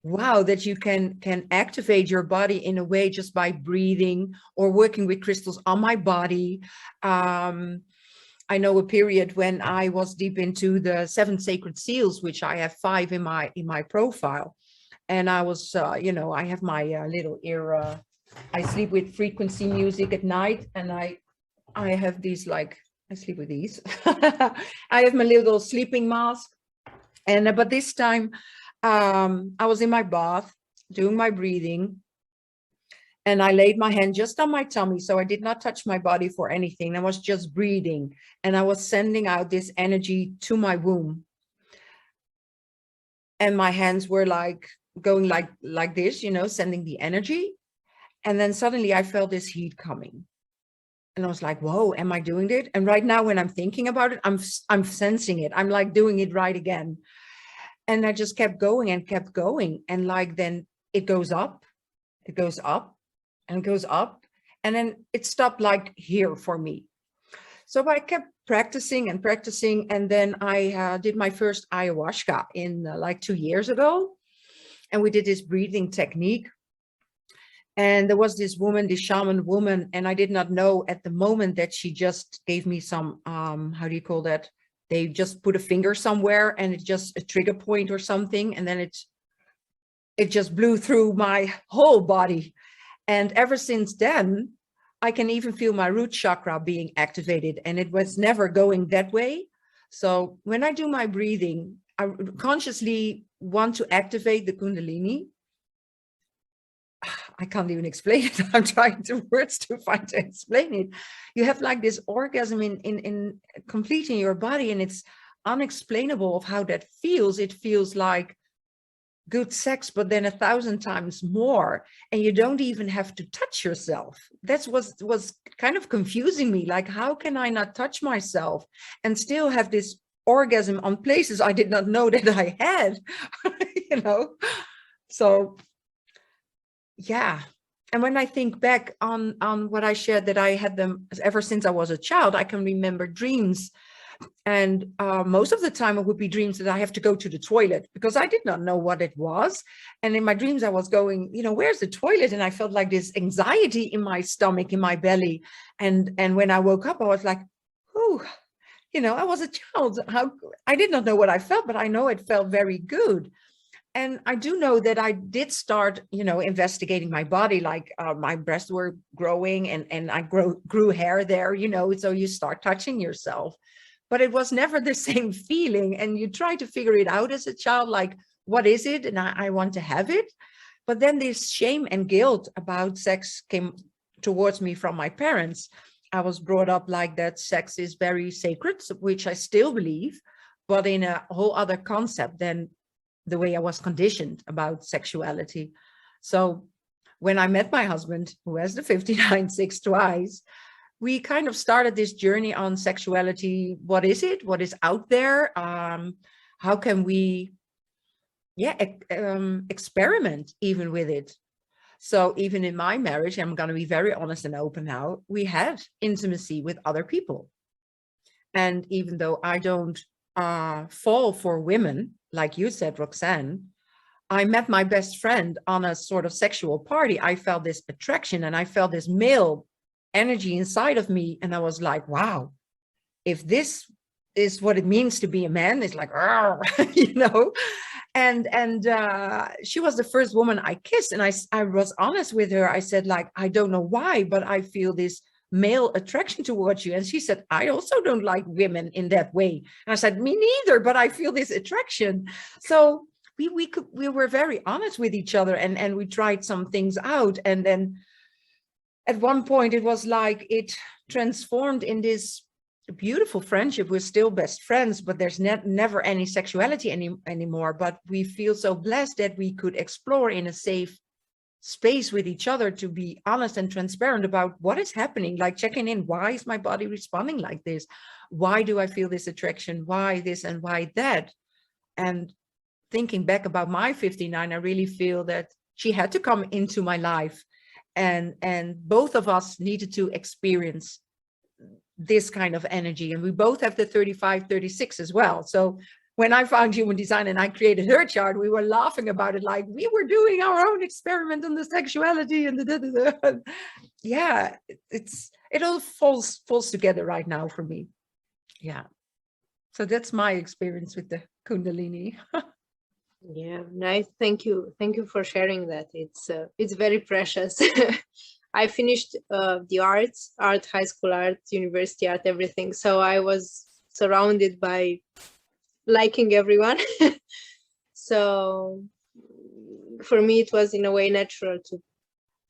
wow, that you can activate your body in a way just by breathing or working with crystals on my body. I know a period when I was deep into the 7 sacred seals, which I have 5 in my profile. And I was, I have my little ear, I sleep with frequency music at night, and I have these, like, I sleep with these. I have my little sleeping mask. And but this time I was in my bath doing my breathing, and I laid my hand just on my tummy. So I did not touch my body for anything. I was just breathing, and I was sending out this energy to my womb. And my hands were like going like this, sending the energy. And then suddenly I felt this heat coming. And I was like, whoa, am I doing it? And right now, when I'm thinking about it, I'm sensing it. I'm like doing it right again. And I just kept going and kept going. And like, then it goes up, and it goes up. And then it stopped like here for me. So I kept practicing and practicing, and then I did my first ayahuasca in like 2 years ago, and we did this breathing technique. And there was this woman, this shaman woman, and I did not know at the moment that she just gave me some, how do you call that? They just put a finger somewhere and it just a trigger point or something. And then it just blew through my whole body. And ever since then, I can even feel my root chakra being activated, and it was never going that way. So when I do my breathing, I consciously want to activate the Kundalini. I can't even explain it. I'm trying to words to find to explain it. You have like this orgasm in completing your body, and it's unexplainable of how that feels. It feels like good sex, but then 1,000 times more, and you don't even have to touch yourself. That's was kind of confusing me. Like, how can I not touch myself and still have this orgasm on places I did not know that I had? You know, so yeah. And when I think back on what I shared, that I had them ever since I was a child, I can remember dreams. And most of the time it would be dreams that I have to go to the toilet, because I did not know what it was. And in my dreams, I was going, you know, where's the toilet? And I felt like this anxiety in my stomach, in my belly. And when I woke up, I was like, oh, you know, I was a child. I did not know what I felt, but I know it felt very good. And I do know that I did start, you know, investigating my body, like my breasts were growing and I grew hair there, you know, so you start touching yourself. But it was never the same feeling. And you try to figure it out as a child, like, what is it? And I want to have it. But then this shame and guilt about sex came towards me from my parents. I was brought up like that sex is very sacred, which I still believe, but in a whole other concept than the way I was conditioned about sexuality. So when I met my husband, who has the 59-6 twice, we kind of started this journey on sexuality. What is it? What is out there? How can we experiment even with it? So even in my marriage, I'm going to be very honest and open now, we had intimacy with other people. And even though I don't fall for women, like you said, Roxanne, I met my best friend on a sort of sexual party. I felt this attraction and I felt this male energy inside of me. And I was like, wow, if this is what it means to be a man, it's like, you know. And she was the first woman I kissed. And I was honest with her. I said, like, I don't know why, but I feel this male attraction towards you. And she said, I also don't like women in that way. And I said, me neither, but I feel this attraction. So we were very honest with each other, and we tried some things out. And then at one point it was like it transformed in this beautiful friendship. We're still best friends, but there's never any sexuality anymore. But we feel so blessed that we could explore in a safe space with each other to be honest and transparent about what is happening, like checking in. Why is my body responding like this? Why do I feel this attraction? Why this and why that? And thinking back about my 59, I really feel that she had to come into my life, and both of us needed to experience this kind of energy. And we both have the 35-36 as well. So when I found human design and I created her chart, we were laughing about it, like we were doing our own experiment on the sexuality and the yeah, it all falls together right now for me. Yeah, so that's my experience with the Kundalini. Yeah, nice. Thank you for sharing that. It's very precious. I finished the art, high school art, university art, everything. So I was surrounded by liking everyone. So for me, it was in a way natural to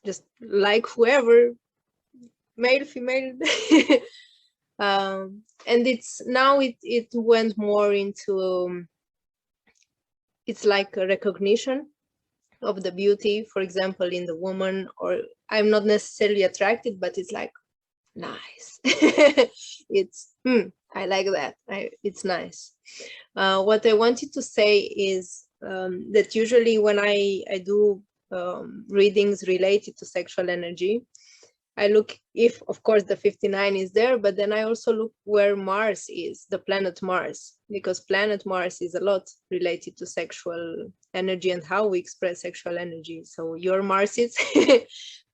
just like whoever, male, female. And it went more into, it's like a recognition of the beauty, for example, in the woman, or I'm not necessarily attracted, but it's like, nice. It's, I like that. It's nice. What I wanted to say is that usually when I do readings related to sexual energy, I look if, of course, the 59 is there, but then I also look where Mars is, the planet Mars, because planet Mars is a lot related to sexual energy and how we express sexual energy. So your Mars is,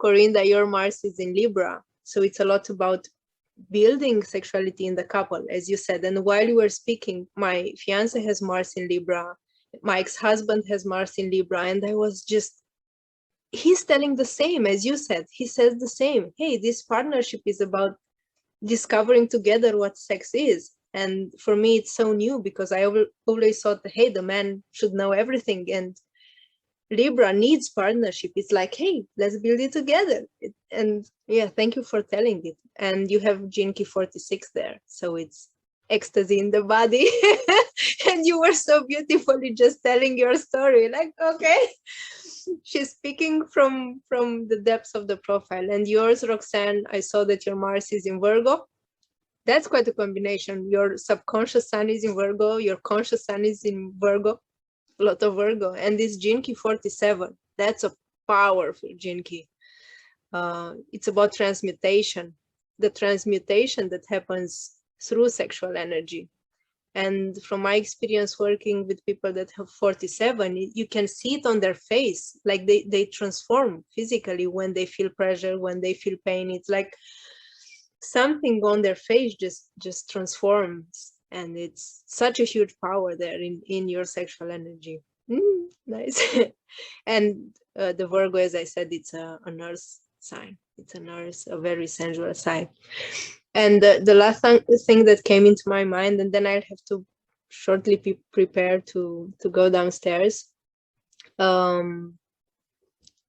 Corrinda, your Mars is in Libra. So it's a lot about building sexuality in the couple, as you said. And while you were speaking, my fiance has Mars in Libra, my ex-husband has Mars in Libra, and I was just, he's telling the same as you said. He says the same. Hey, this partnership is about discovering together what sex is. And for me, it's so new because I always thought, hey, the man should know everything. And Libra needs partnership. It's like, hey, let's build it together. And yeah, thank you for telling it. And you have Jinky 46 there. So it's ecstasy in the body. And you were so beautifully just telling your story. Like, okay, she's speaking from the depths of the profile. And yours, Roxanne, I saw that your Mars is in Virgo. That's quite a combination. Your subconscious sun is in Virgo, your conscious sun is in Virgo, a lot of Virgo. And this Jinky 47, that's a powerful Jinky. It's about transmutation, the transmutation that happens through sexual energy. And from my experience working with people that have 47, you can see it on their face, like they transform physically when they feel pressure, when they feel pain. It's like something on their face just transforms, and it's such a huge power there in your sexual energy. Nice. And the Virgo, as I said, it's a nurse sign. It's a nurse, a very sensual sign. And the last thing that came into my mind, and then I'll have to shortly prepare to go downstairs.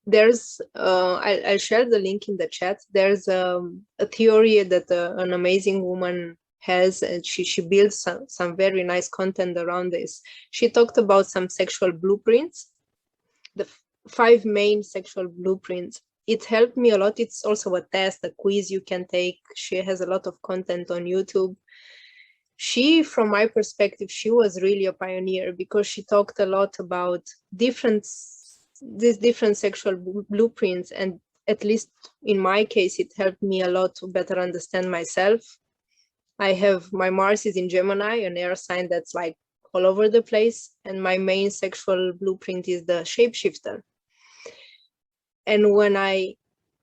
There's, I'll share the link in the chat. There's a theory that an amazing woman has, and she builds some very nice content around this. She talked about some sexual blueprints, the 5 main sexual blueprints. It helped me a lot. It's also a test, a quiz you can take. She has a lot of content on YouTube. She, from my perspective, she was really a pioneer because she talked a lot about these different sexual blueprints. And at least in my case, it helped me a lot to better understand myself. I have, my Mars is in Gemini, an air sign that's like all over the place. And my main sexual blueprint is the shapeshifter. And when I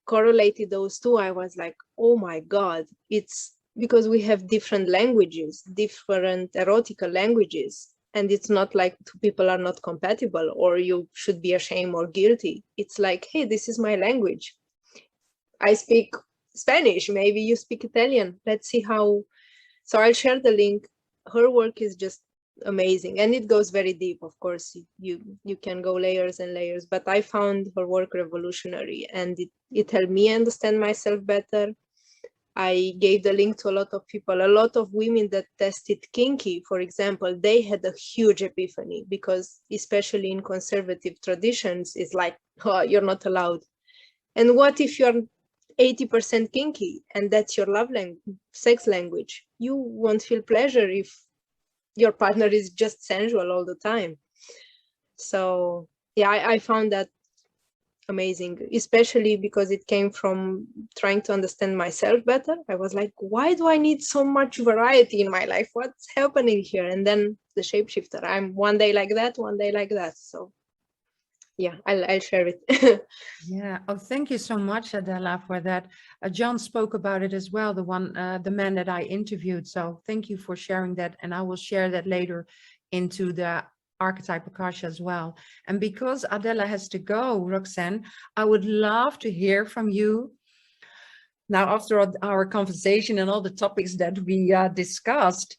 correlated those two, I was like, oh my God, it's because we have different languages, different erotical languages. And it's not like two people are not compatible or you should be ashamed or guilty. It's like, hey, this is my language. I speak Spanish, maybe you speak Italian. Let's see how. So I'll share the link. Her work is just amazing, and it goes very deep. Of course, you can go layers and layers, but I found her work revolutionary, and it helped me understand myself better. I gave the link to a lot of people, a lot of women that tested kinky, for example. They had a huge epiphany because, especially in conservative traditions, it's like, oh, you're not allowed. And what if you're 80% kinky and that's your love language, sex language? You won't feel pleasure if your partner is just sensual all the time. So yeah, I found that amazing, especially because it came from trying to understand myself better. I was like, why do I need so much variety in my life? What's happening here? And then the shapeshifter, I'm one day like that, one day like that. So yeah, I'll share it. Yeah. Oh, thank you so much, Adela, for that. John spoke about it as well, the man that I interviewed. So thank you for sharing that. And I will share that later into the Archetype Akasha as well. And because Adela has to go, Roxanne, I would love to hear from you. Now, after our conversation and all the topics that we discussed,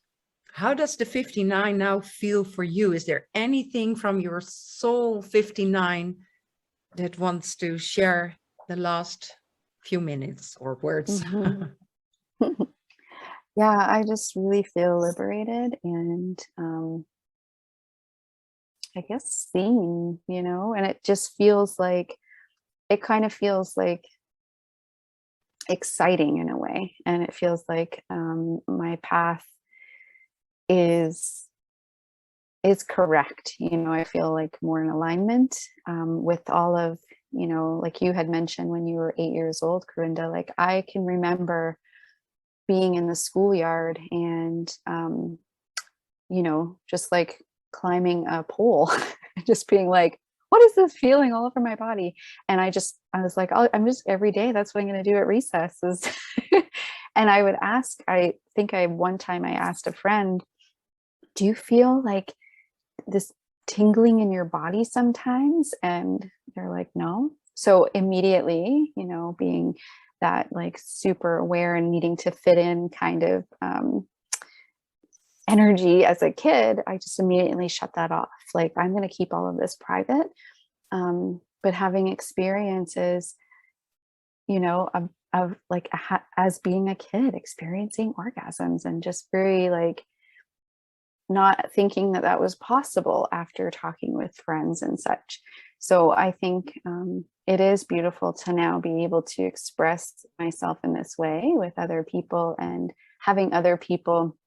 how does the 59 now feel for you? Is there anything from your soul 59 that wants to share the last few minutes or words? Mm-hmm. Yeah, I just really feel liberated and I guess seen, you know, and it just feels like, it kind of feels like exciting in a way. And it feels like my path is correct. You know, I feel like more in alignment with all of you know, like you had mentioned when you were 8 years old, Corrinda, like I can remember being in the schoolyard and, you know, just like climbing a pole, just being like, what is this feeling all over my body? And I was like, oh, I'm just every day, that's what I'm going to do at recess is and I would ask, I think one time I asked a friend, do you feel like this tingling in your body sometimes? And they're like, no. So immediately, you know, being that like super aware and needing to fit in kind of energy as a kid, I just immediately shut that off. Like, I'm going to keep all of this private. But having experiences, you know, of like as being a kid, experiencing orgasms and just very like not thinking that that was possible after talking with friends and such. So I think it is beautiful to now be able to express myself in this way with other people, and having other people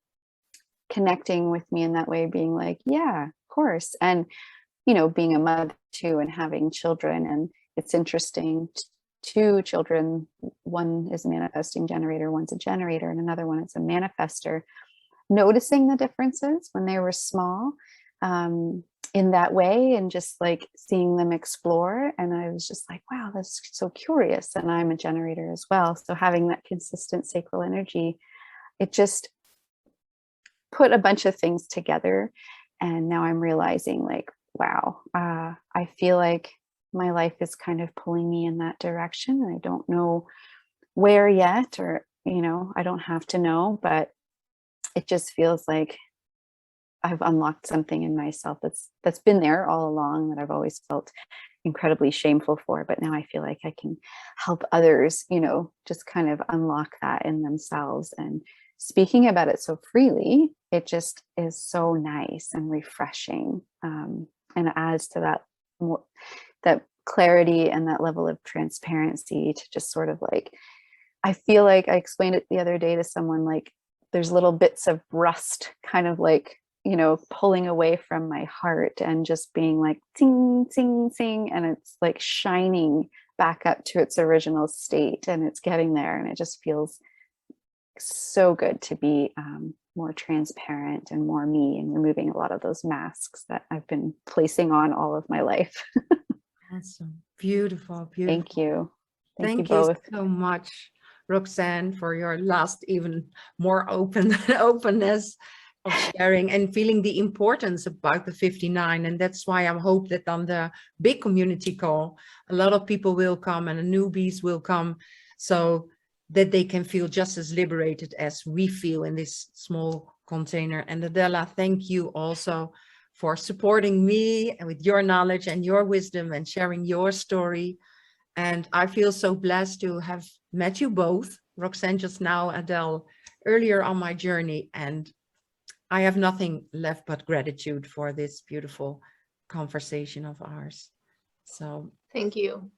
connecting with me in that way, being like, yeah, of course. And, you know, being a mother too and having children. And it's interesting, two children, one is a manifesting generator, one's a generator, and another one is a manifester. Noticing the differences when they were small in that way, and just like seeing them explore. And I was just like, wow, that's so curious. And I'm a generator as well. So having that consistent sacral energy, it just put a bunch of things together. And now I'm realizing like, wow, I feel like my life is kind of pulling me in that direction. I don't know where yet, or, you know, I don't have to know, but it just feels like I've unlocked something in myself that's been there all along, that I've always felt incredibly shameful for. But now I feel like I can help others, you know, just kind of unlock that in themselves. And speaking about it so freely, it just is so nice and refreshing, and adds to that more, that clarity and that level of transparency to just sort of like, I feel like I explained it the other day to someone, like there's little bits of rust kind of like, you know, pulling away from my heart and just being like ting, ting, ting, and it's like shining back up to its original state, and it's getting there. And it just feels so good to be more transparent and more me, and removing a lot of those masks that I've been placing on all of my life. Awesome. Beautiful, beautiful. Thank you. Thank you Thank both. you so much, Roxanne, for your last even more openness of sharing and feeling the importance about the 59. And that's why I hope that on the big community call, a lot of people will come and the newbies will come, so that they can feel just as liberated as we feel in this small container. And Adela, thank you also for supporting me and with your knowledge and your wisdom and sharing your story. And I feel so blessed to have met you both, Roxanne just now, Adele earlier on my journey. And I have nothing left but gratitude for this beautiful conversation of ours. So Thank you.